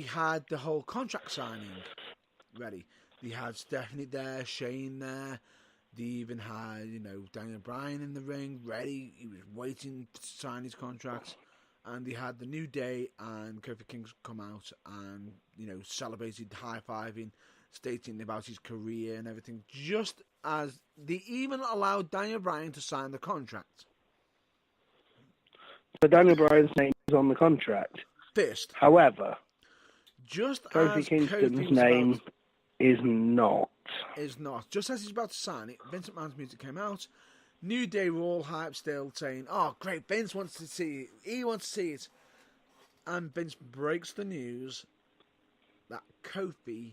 had the whole contract signing ready. They had Stephanie there, Shane there. They even had, Daniel Bryan in the ring ready. He was waiting to sign his contract. And they had the New Day and Kofi Kingston come out and, celebrated, high-fiving, stating about his career and everything. Just as they even allowed Daniel Bryan to sign the contract. So Daniel Bryan's name is on the contract. First. However, just Kofi Kingston's name is not. Just as he's about to sign it, Vince McMahon's music came out. New Day were all hyped still, saying, "Oh, great, Vince wants to see it. He wants to see it." And Vince breaks the news that Kofi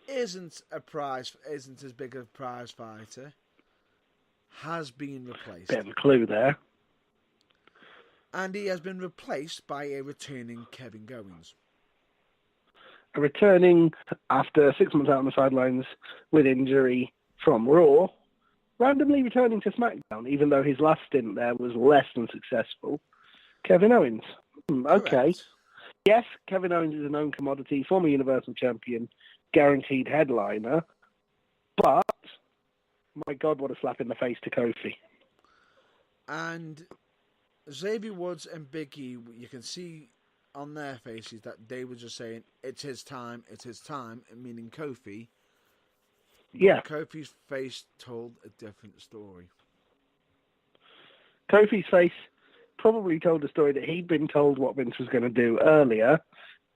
isn't as big a prize fighter, has been replaced. Bit of a clue there. And he has been replaced by a returning Kevin Owens. Returning after 6 months out on the sidelines with injury from Raw, randomly returning to SmackDown, even though his last stint there was less than successful. Kevin Owens. Okay. Yes, Kevin Owens is a known commodity, former Universal Champion, guaranteed headliner, but my God, what a slap in the face to Kofi. And Xavier Woods and Big E, you can see on their faces that they were just saying, it's his time, meaning Kofi. Yeah. Kofi's face told a different story. Kofi's face probably told a story that he'd been told what Vince was going to do earlier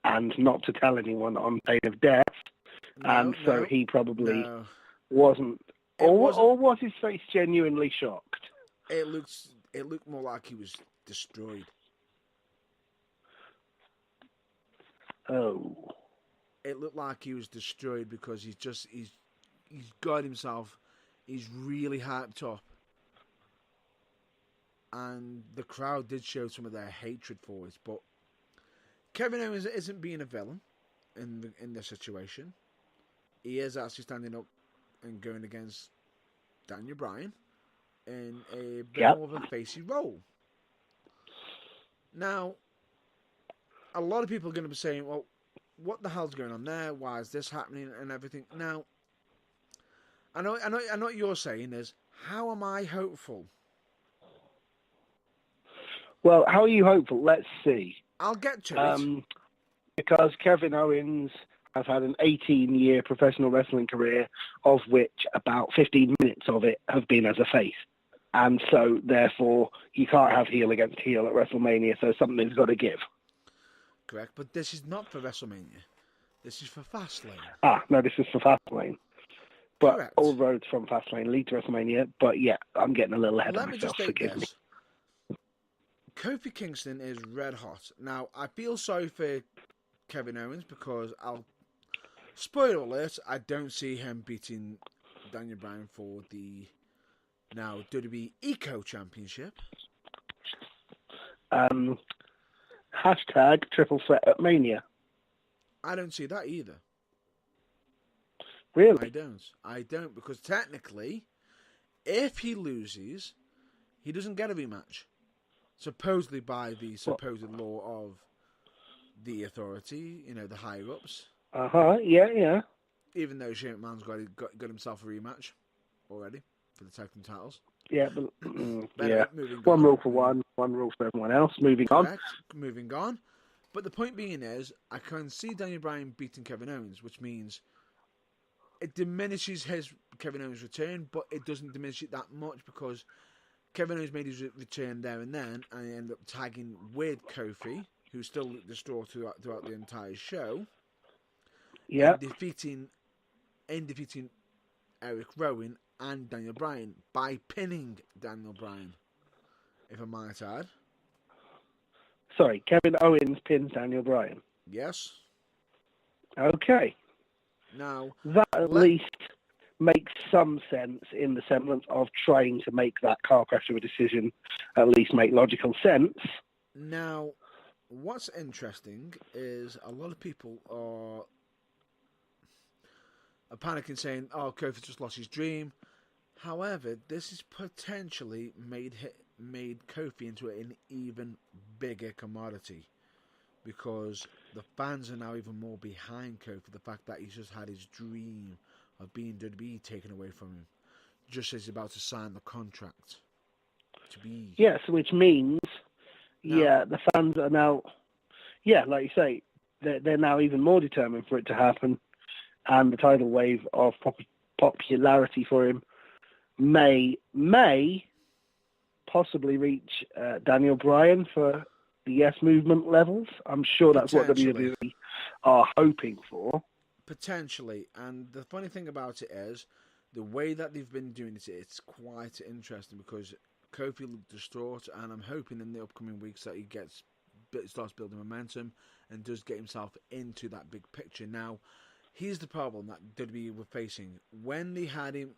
and not to tell anyone on pain of death. So he probably wasn't. Or was his face genuinely shocked? It looked more like he was destroyed. Oh. It looked like he was destroyed because he's got himself. He's really hyped up. And the crowd did show some of their hatred for it. But Kevin Owens isn't being a villain in this situation. he is actually standing up and going against Daniel Bryan in a bit more of a facey role. Now, a lot of people are going to be saying, well, what the hell's going on there? Why is this happening and everything? Now, I know what you're saying is, how am I hopeful? Well, how are you hopeful? Let's see. I'll get to it. Because Kevin Owens has had an 18-year professional wrestling career, of which about 15 minutes of it have been as a face. And so, therefore, you can't have heel against heel at WrestleMania, so something's got to give. Correct, but this is not for WrestleMania. This is for Fastlane. No, this is for Fastlane. But Correct. all roads from Fastlane lead to WrestleMania. But yeah, I'm getting a little ahead of myself. Forgive me. Kofi Kingston is red hot. Now, I feel sorry for Kevin Owens because spoiler alert, I don't see him beating Daniel Bryan for the now WWE Eco Championship. Hashtag triple threat at Mania. I don't see that either. Really? I don't, because technically, if he loses, he doesn't get a rematch. Supposedly by the supposed law of the authority, the higher ups. Yeah. Even though Shane McMahon's got himself a rematch already for the tag team titles. Yeah, but yeah. One rule for one rule for everyone else. Moving on. But the point being is, I can see Daniel Bryan beating Kevin Owens, which means it diminishes his Kevin Owens return, but it doesn't diminish it that much because Kevin Owens made his return there and then, and he ended up tagging with Kofi, who still looked distraught throughout the entire show. Yeah. In defeating Eric Rowan and Daniel Bryan by pinning Daniel Bryan, if I might add. Sorry, Kevin Owens pins Daniel Bryan. Yes. Okay. Now that at least makes some sense in the semblance of trying to make that car crash of a decision at least make logical sense. Now, what's interesting is a lot of people are panicking, saying, "Oh, Kofi just lost his dream." However, this has potentially made Kofi into an even bigger commodity because the fans are now even more behind Kofi. The fact that he's just had his dream of being WWE taken away from him, just as he's about to sign the contract to be. Yes, which means, the fans are now, like you say, they're now even more determined for it to happen, and the tidal wave of popularity for him may possibly reach Daniel Bryan for the Yes Movement levels. I'm sure that's what WWE are hoping for. Potentially, and the funny thing about it is, the way that they've been doing it, it's quite interesting because Kofi looked distraught, and I'm hoping in the upcoming weeks that he starts building momentum and does get himself into that big picture. Now, here's the problem that WWE were facing. When they had him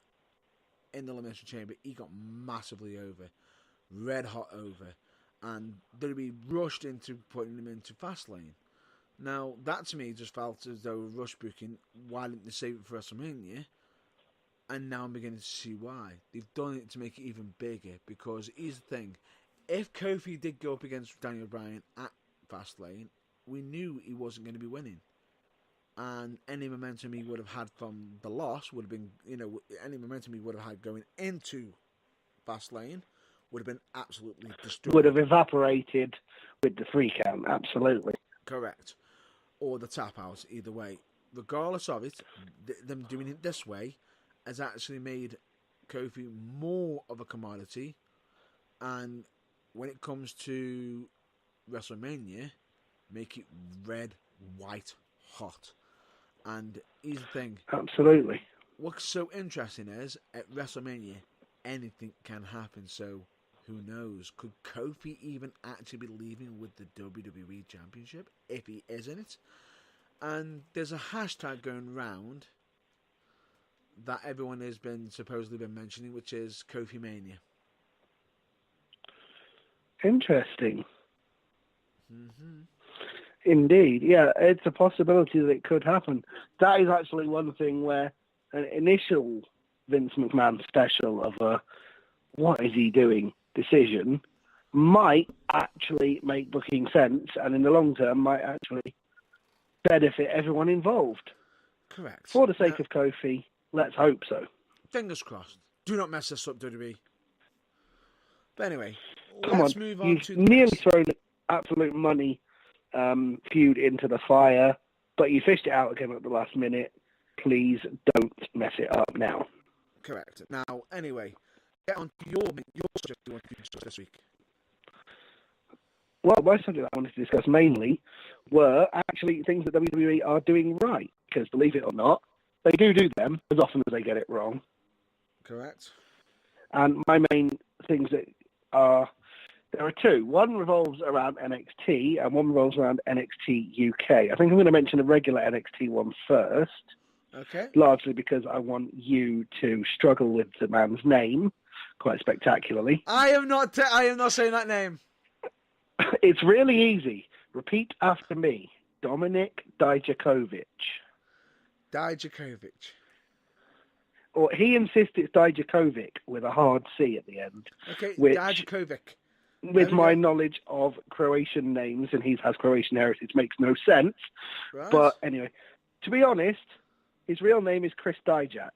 in the Elimination Chamber, he got massively over, red hot over, and WWE rushed into putting him into Fastlane. Now, that to me just felt as though rush booking. Why didn't they save it for WrestleMania? And now I'm beginning to see why. They've done it to make it even bigger, because here's the thing. If Kofi did go up against Daniel Bryan at Fastlane, we knew he wasn't going to be winning. And any momentum he would have had from the loss would have been, any momentum he would have had going into Fastlane would have been absolutely destroyed. Would have evaporated with the 3 count, absolutely. Correct. Or the tap out, either way. Regardless of it, them doing it this way has actually made Kofi more of a commodity. And when it comes to WrestleMania, make it red, white, hot. And here's the thing. Absolutely. What's so interesting is, at WrestleMania, anything can happen. So, who knows? Could Kofi even actually be leaving with the WWE Championship if he is in it? And there's a hashtag going round that everyone has supposedly been mentioning, which is Kofi Mania. Interesting. Mm-hmm. Indeed, yeah, it's a possibility that it could happen. That is actually one thing where an initial Vince McMahon special of a what is he doing decision might actually make booking sense, and in the long term might actually benefit everyone involved. Correct. For the sake of Kofi, let's hope so. Fingers crossed. Do not mess us up, WWE. But anyway, Come let's on, move on you've to nearly thrown absolute money feud into the fire, but you fished it out again at the last minute. Please don't mess it up now. Correct. Now, anyway, get on to your subject you want to discuss this week. Well, my subject I wanted to discuss mainly were actually things that WWE are doing right, because believe it or not, they do them as often as they get it wrong. Correct. And my main things that are, there are two. One revolves around NXT and one revolves around NXT UK. I think I'm going to mention the regular NXT one first. Okay. Largely because I want you to struggle with the man's name quite spectacularly. I am not saying that name. It's really easy. Repeat after me. Dominic Dijakovic. Dijakovic. Or he insists it's Dijakovic with a hard C at the end. Okay, which, Dijakovic. With my knowledge of Croatian names, and he has Croatian heritage, makes no sense. Right. But anyway, to be honest, his real name is Chris Dijak,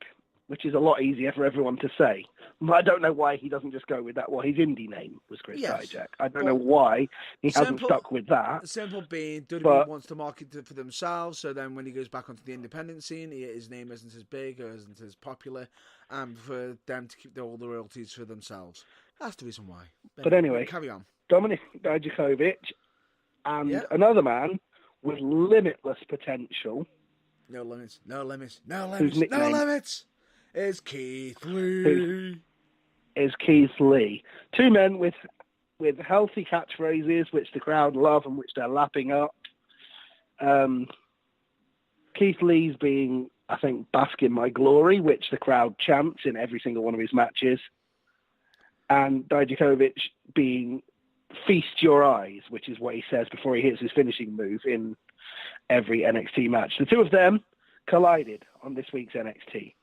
which is a lot easier for everyone to say. I don't know why he doesn't just go with that. Well, his indie name was Chris Dijak. I don't know why he hasn't stuck with that. Simple being, WWE wants to market it for themselves, so then when he goes back onto the independent scene, his name isn't as big or isn't as popular, and for them to keep all the royalties for themselves. That's the reason why. But anyway, carry on. Dominic Dijakovic and another man with limitless potential. No limits, no limits, no limits, no limits. Is Keith Lee. Is Keith Lee. Two men with healthy catchphrases, which the crowd love and which they're lapping up. Keith Lee's being, I think, bask in my glory, which the crowd chants in every single one of his matches. And Dijakovic being feast your eyes, which is what he says before he hits his finishing move in every NXT match. The two of them collided on this week's NXT.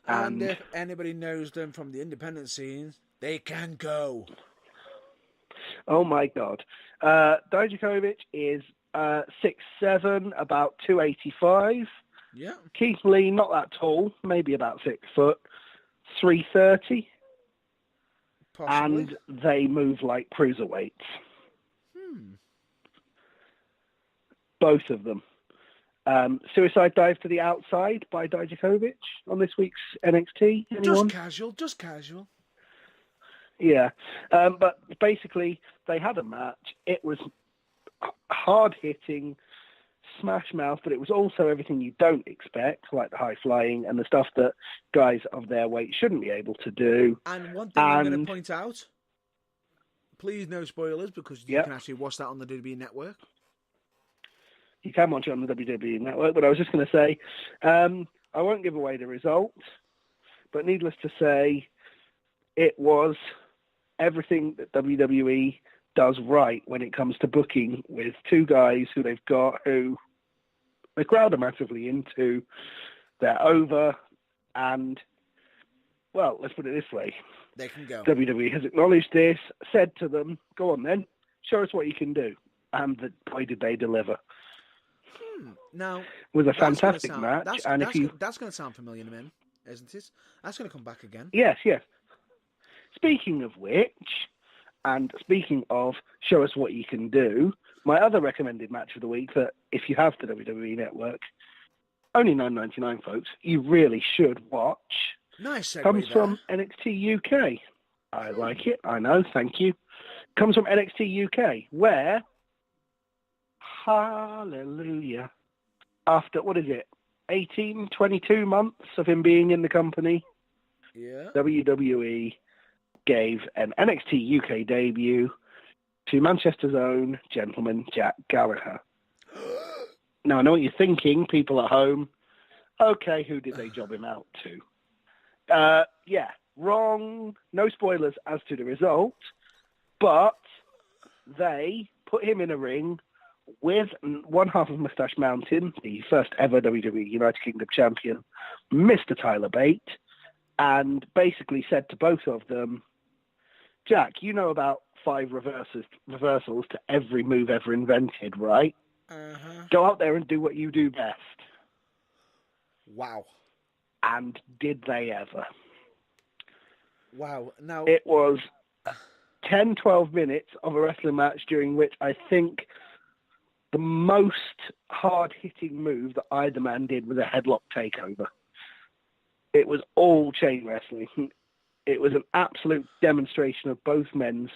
And if anybody knows them from the independent scene, they can go. Oh my God. Dijakovic is 6'7", about 285. Yeah. Keith Lee, not that tall, maybe about 6 foot, 330. Possibly. And they move like cruiserweights. Both of them. Suicide dive to the outside by Dijakovic on this week's NXT. Anyone? Just casual. Yeah. But basically, they had a match. It was hard-hitting, smash mouth, but it was also everything you don't expect, like the high flying and the stuff that guys of their weight shouldn't be able to do. And one thing I'm going to point out, please no spoilers, because you can actually watch that on the WWE Network. You can watch it on the WWE Network, but I was just going to say, I won't give away the result, but needless to say, it was everything that WWE does right when it comes to booking, with two guys who they've got who the crowd are massively into. They're over, and, well, let's put it this way. They can go. WWE has acknowledged this, said to them, go on then, show us what you can do. And boy, did they deliver. Now, it was a fantastic match. That's going to sound familiar to me, isn't it? That's going to come back again. Yes. Speaking of which, and speaking of show us what you can do, my other recommended match of the week that, if you have the WWE Network, only $9.99, folks, you really should watch. Nice segue comes there. From NXT UK. I like it. I know. Thank you. Comes from NXT UK, where, hallelujah, after, 18, 22 months of him being in the company, WWE gave an NXT UK debut to Manchester's own gentleman, Jack Gallagher. Now, I know what you're thinking, people at home. Okay, who did they job him out to? Wrong. No spoilers as to the result, but they put him in a ring with one half of Moustache Mountain, the first ever WWE United Kingdom champion, Mr. Tyler Bate, and basically said to both of them, Jack, you know about 5 reversals to every move ever invented, right? Uh-huh. Go out there and do what you do best. Wow. And did they ever? Wow. Now it was 10, 12 minutes of a wrestling match during which I think the most hard-hitting move that either man did was a headlock takeover. It was all chain wrestling. It was an absolute demonstration of both men's,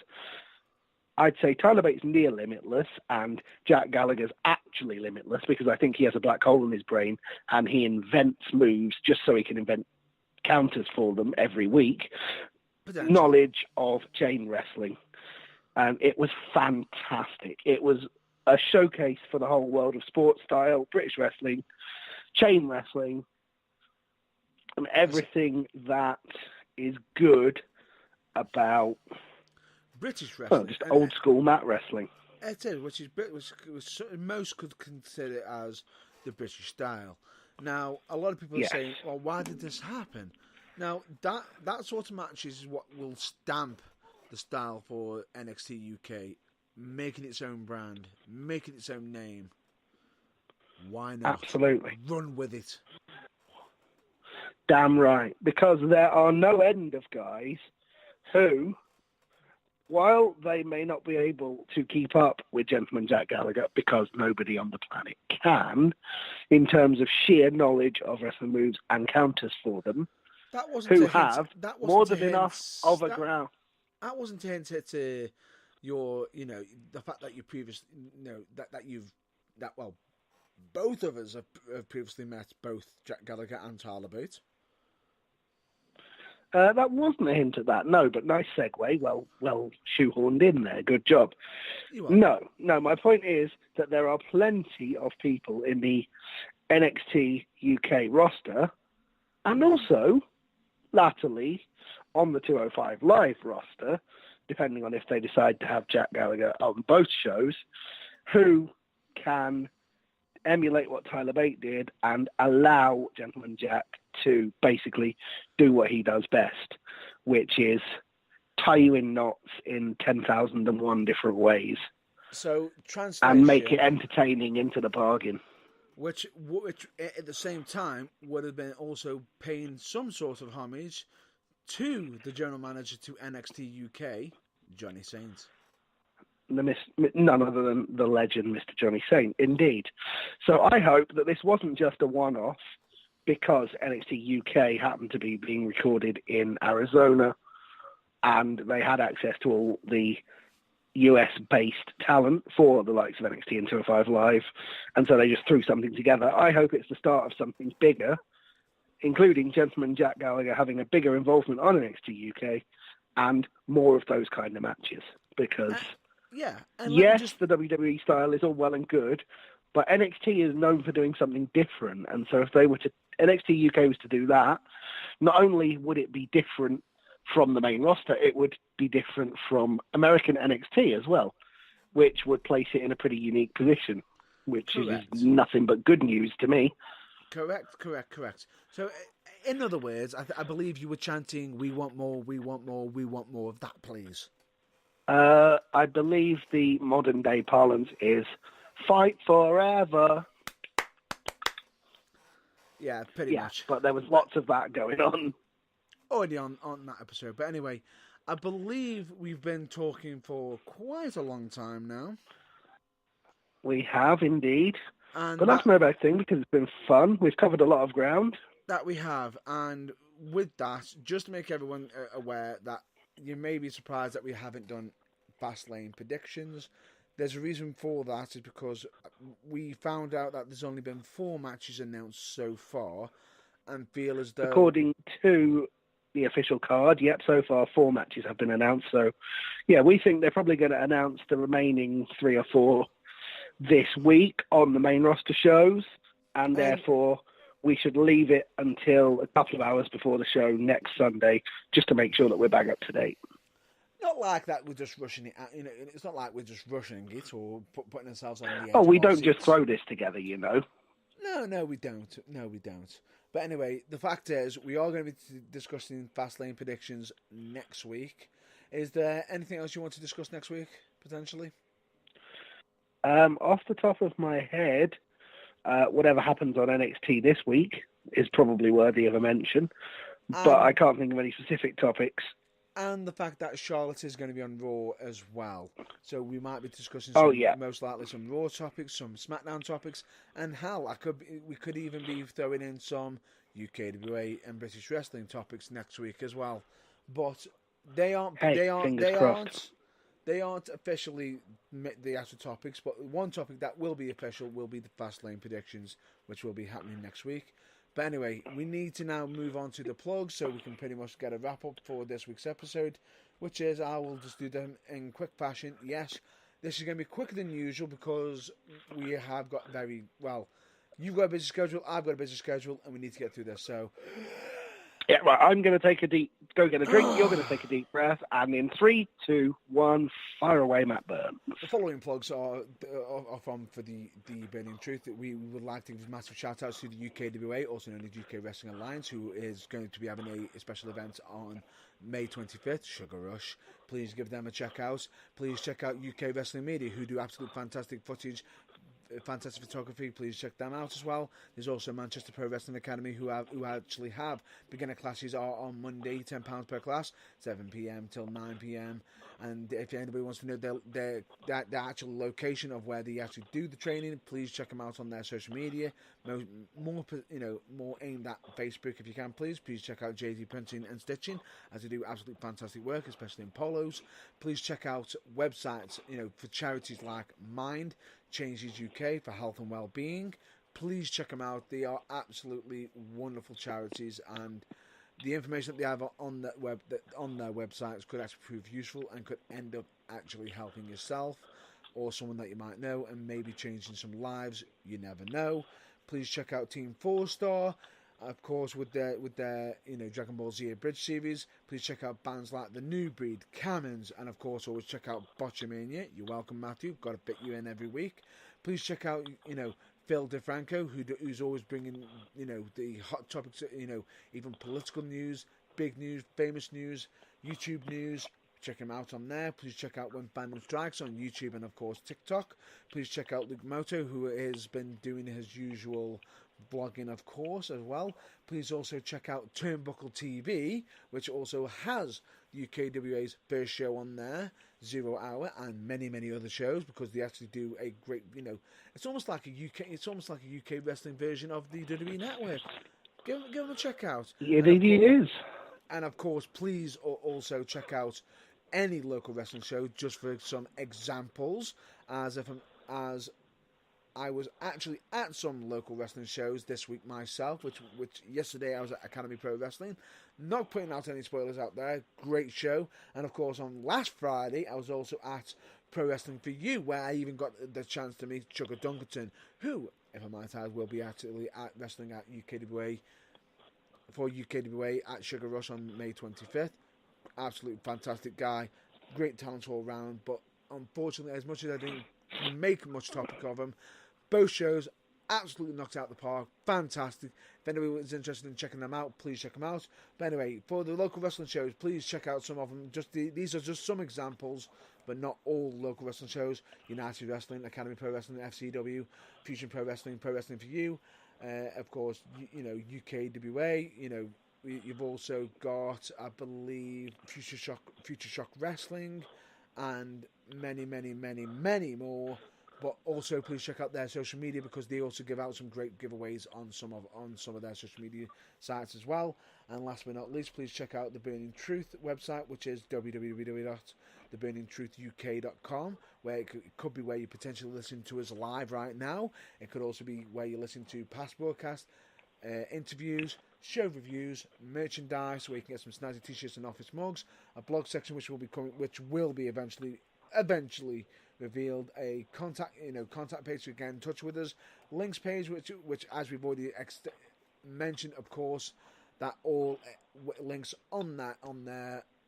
I'd say Tyler Bates near limitless and Jack Gallagher's actually limitless, because I think he has a black hole in his brain and he invents moves just so he can invent counters for them every week. Knowledge of chain wrestling. And it was fantastic. It was a showcase for the whole world of sports style, British wrestling, chain wrestling, and everything that is good about British wrestling. Just old school mat wrestling. It is, which most could consider it as the British style. Now, a lot of people are saying, well, why did this happen? Now, that sort of match is what will stamp the style for NXT UK, making its own brand, making its own name. Why not? Absolutely. Run with it. Damn right. Because there are no end of guys who, while they may not be able to keep up with Gentleman Jack Gallagher, because nobody on the planet can, in terms of sheer knowledge of wrestling moves and counters for them, who have more than enough of a ground. That wasn't to hint to your, the fact that you previously, both of us have previously met both Jack Gallagher and Tyler Bate. That wasn't a hint at that, no, but nice segue. Well shoehorned in there. Good job. No, my point is that there are plenty of people in the NXT UK roster, and also, latterly, on the 205 Live roster, depending on if they decide to have Jack Gallagher on both shows, who can emulate what Tyler Bate did and allow Gentleman Jack to basically do what he does best, which is tie you in knots in 10,001 different ways. So translation, and make it entertaining into the bargain. Which at the same time would have been also paying some sort of homage to the general manager to NXT UK, Johnny Saint. None other than the legend, Mr. Johnny Saint, indeed. So I hope that this wasn't just a one-off, because NXT UK happened to be being recorded in Arizona, and they had access to all the US-based talent for the likes of NXT and 205 Live, and so they just threw something together. I hope it's the start of something bigger, including Gentleman Jack Gallagher having a bigger involvement on NXT UK, and more of those kind of matches, because... yes, the WWE style is all well and good, but NXT is known for doing something different. And so if NXT UK was to do that, not only would it be different from the main roster, it would be different from American NXT as well, which would place it in a pretty unique position, which is nothing but good news to me. Correct. So, in other words, I believe you were chanting, we want more, we want more, we want more of that, please. I believe the modern day parlance is fight forever. Yeah, pretty much. But there was lots of that going on. Already on that episode. But anyway, I believe we've been talking for quite a long time now. We have indeed. But that's no bad thing, because it's been fun. We've covered a lot of ground. That we have. And with that, just to make everyone aware that you may be surprised that we haven't done Fastlane predictions. There's a reason for that, is because we found out that there's only been 4 matches announced so far, and feel as though... According to the official card, so far 4 matches have been announced. So, we think they're probably going to announce the remaining 3 or 4 this week on the main roster shows, and therefore we should leave it until a couple of hours before the show next Sunday, just to make sure that we're back up to date. not like that we're just rushing it out, you know, it's not like we're just rushing it or putting ourselves on the edge. Oh, we of our don't just seats. throw this together, you know. No, we don't. No, we don't. But anyway, the fact is, we are going to be discussing Fastlane predictions next week. Is there anything else you want to discuss next week, potentially? Off the top of my head, whatever happens on NXT this week is probably worthy of a mention, but I can't think of any specific topics. And the fact that Charlotte is going to be on Raw as well. So we might be discussing most likely some Raw topics, some SmackDown topics, and hell, we could even be throwing in some UKWA and British wrestling topics next week as well. But they aren't officially the actual topics, but one topic that will be official will be the Fastlane predictions, which will be happening next week. But anyway, we need to now move on to the plugs so we can pretty much get a wrap up for this week's episode, which is, I will just do them in quick fashion. Yes, this is going to be quicker than usual because we have got you've got a busy schedule, I've got a busy schedule, and we need to get through this. So, yeah, right, I'm going to go get a drink, you're going to take a deep breath, and in 3, 2, 1, fire away, Matt Byrne. The following plugs are for the Burning Truth. We would like to give massive shout outs to the UKWA, also known as UK Wrestling Alliance, who is going to be having a special event on May 25th, Sugar Rush. Please give them a check out. Please check out UK Wrestling Media, who do absolute fantastic footage, fantastic photography. Please check them out as well. There's also Manchester Pro Wrestling Academy who actually have beginner classes are on Monday, £10 per class, 7 p.m. till 9 p.m. And if anybody wants to know the actual location of where they actually do the training, please check them out on their social media. More aimed at Facebook if you can. Please check out JD Printing and Stitching, as they do absolutely fantastic work, especially in polos. Please check out websites, for charities like Mind, Changes UK for health and well-being. Please check them out. They are absolutely wonderful charities, and the information that they have on their websites could actually prove useful and could end up actually helping yourself or someone that you might know and maybe changing some lives. You never know. Please check out Team 4-Star, of course, with their Dragon Ball Z Bridge series. Please check out bands like The New Breed, Cannons, and of course always check out Botchamania. You're welcome, Matthew. Got to fit you in every week. Please check out Phil DeFranco, who's always bringing the hot topics, even political news, big news, famous news, YouTube news. Check him out on there. Please check out When Fandom Strikes on YouTube and of course TikTok. Please check out Luke Moto, who has been doing his usual blogging, of course, as well. Please also check out Turnbuckle TV, which also has UKWA's first show on there, 0 Hour, and many, many other shows, because they actually do a great, it's almost like a UK wrestling version of the WWE Network. Give them a check out. Yeah, it is. And of course, please also check out any local wrestling show, just for some examples, as I was actually at some local wrestling shows this week myself, which yesterday I was at Academy Pro Wrestling. Not putting out any spoilers out there. Great show. And of course on last Friday I was also at Pro Wrestling for You, where I even got the chance to meet Chugga Dunkerton, who, if I might add, will be actually at wrestling at UKWA at Sugar Rush on May 25th. Absolute fantastic guy. Great talent all round. But unfortunately, as much as I didn't make much topic of him, both shows absolutely knocked out the park. Fantastic. If anybody was interested in checking them out, please check them out. But anyway, for the local wrestling shows, please check out some of them. These are just some examples, but not all local wrestling shows. United Wrestling, Academy Pro Wrestling, FCW, Fusion Pro Wrestling for You. Of course, UKWA. You've also got, I believe, Future Shock Wrestling, and many, many, many, many more. But also, please check out their social media, because they also give out some great giveaways on some of their social media sites as well. And last but not least, please check out the Burning Truth website, which is www.theburningtruthuk.com, where it could be where you potentially listen to us live right now. It could also be where you listen to past broadcasts, interviews, show reviews, merchandise, where you can get some snazzy t-shirts and office mugs, a blog section which will be eventually revealed, a contact page to get in touch with us, links page which as we've already mentioned, of course, that all links on there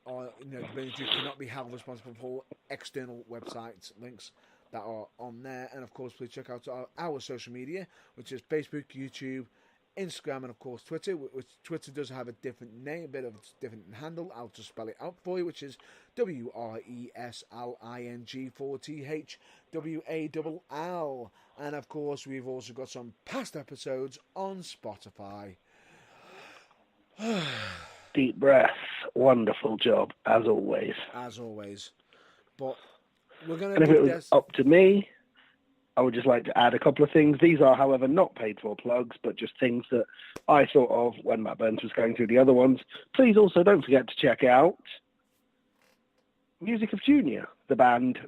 are, the Burning Truth cannot be held responsible for external websites links that are on there. And of course, please check out our social media, which is Facebook, YouTube, Instagram, and of course Twitter. Which Twitter does have a different name, a bit of a different handle. I'll just spell it out for you, which is WRESLING4THWALL. And of course, we've also got some past episodes on Spotify. Deep breath. Wonderful job, as always. As always. But we're going to. And if it was this up to me, I would just like to add a couple of things. These are, however, not paid for plugs, but just things that I thought of when Matt Burns was going through the other ones. Please also don't forget to check out Music of Junior, the band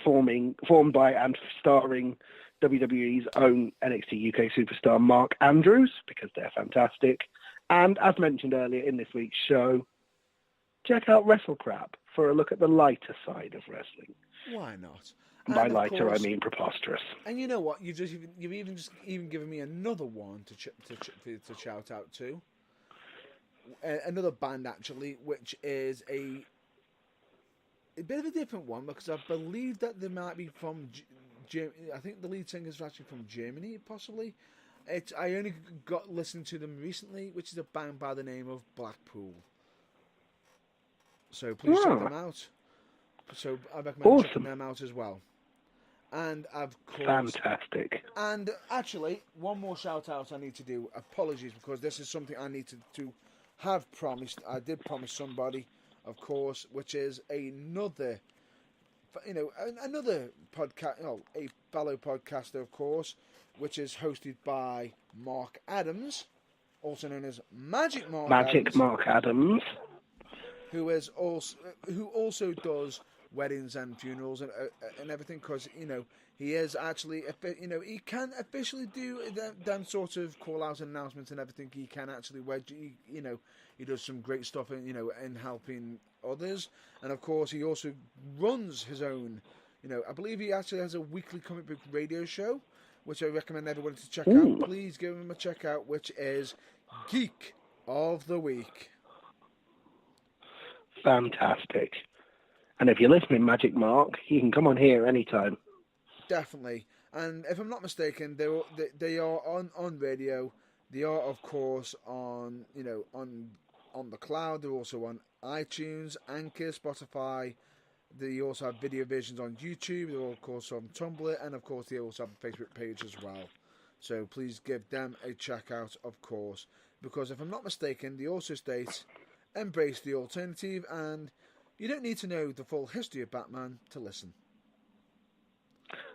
formed by and starring WWE's own NXT UK superstar Mark Andrews, because they're fantastic. And as mentioned earlier in this week's show, check out WrestleCrap for a look at the lighter side of wrestling. Why not? By lighter, I mean preposterous. And you know what? You've even given me another one to shout out to. Another band, actually, which is a bit of a different one, because I believe that they might be from Germany. I think the lead singer is actually from Germany, possibly. I only got listened to them recently, which is a band by the name of Blackpool. So please check them out. So I recommend checking them out as well. And of course, fantastic. And actually, one more shout out I need to do. Apologies, because this is something I need to have promised. I did promise somebody, of course, which is another podcast, a fellow podcaster, of course, which is hosted by Mark Adams, also known as Magic Mark Adams, who also does weddings and funerals and everything, because he is actually he can officially do them sort of call out announcements and everything. He can actually he does some great stuff in helping others, and of course he also runs his own I believe he actually has a weekly comic book radio show, which I recommend everybody to check out. Please give him a check out, which is Geek of the Week. Fantastic. And if you're listening, Magic Mark, you can come on here anytime. Definitely. And if I'm not mistaken, they are on radio. They are, of course, on on the cloud. They're also on iTunes, Anchor, Spotify. They also have video versions on YouTube. They're, of course, on Tumblr. And, of course, they also have a Facebook page as well. So please give them a check out, of course. Because if I'm not mistaken, they also state, embrace the alternative, and you don't need to know the full history of Batman to listen.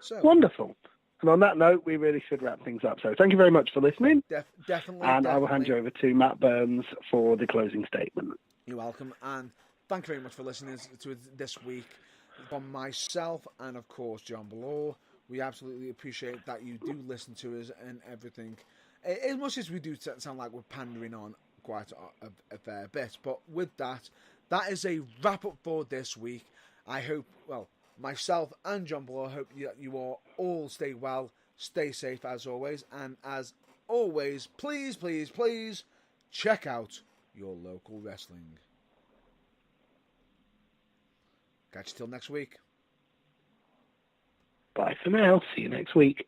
So wonderful. And on that note, we really should wrap things up. So thank you very much for listening. Definitely. And I will hand you over to Matt Burns for the closing statement. You're welcome. And thank you very much for listening to this week. From myself and, of course, John Ballore, we absolutely appreciate that you do listen to us and everything. As much as we do sound like we're pandering on quite a fair bit. But with that is a wrap-up for this week. I hope, myself and John Ballore hope that you all stay well, stay safe as always. And as always, please, please, please check out your local wrestling. Catch you till next week. Bye for now. See you next week.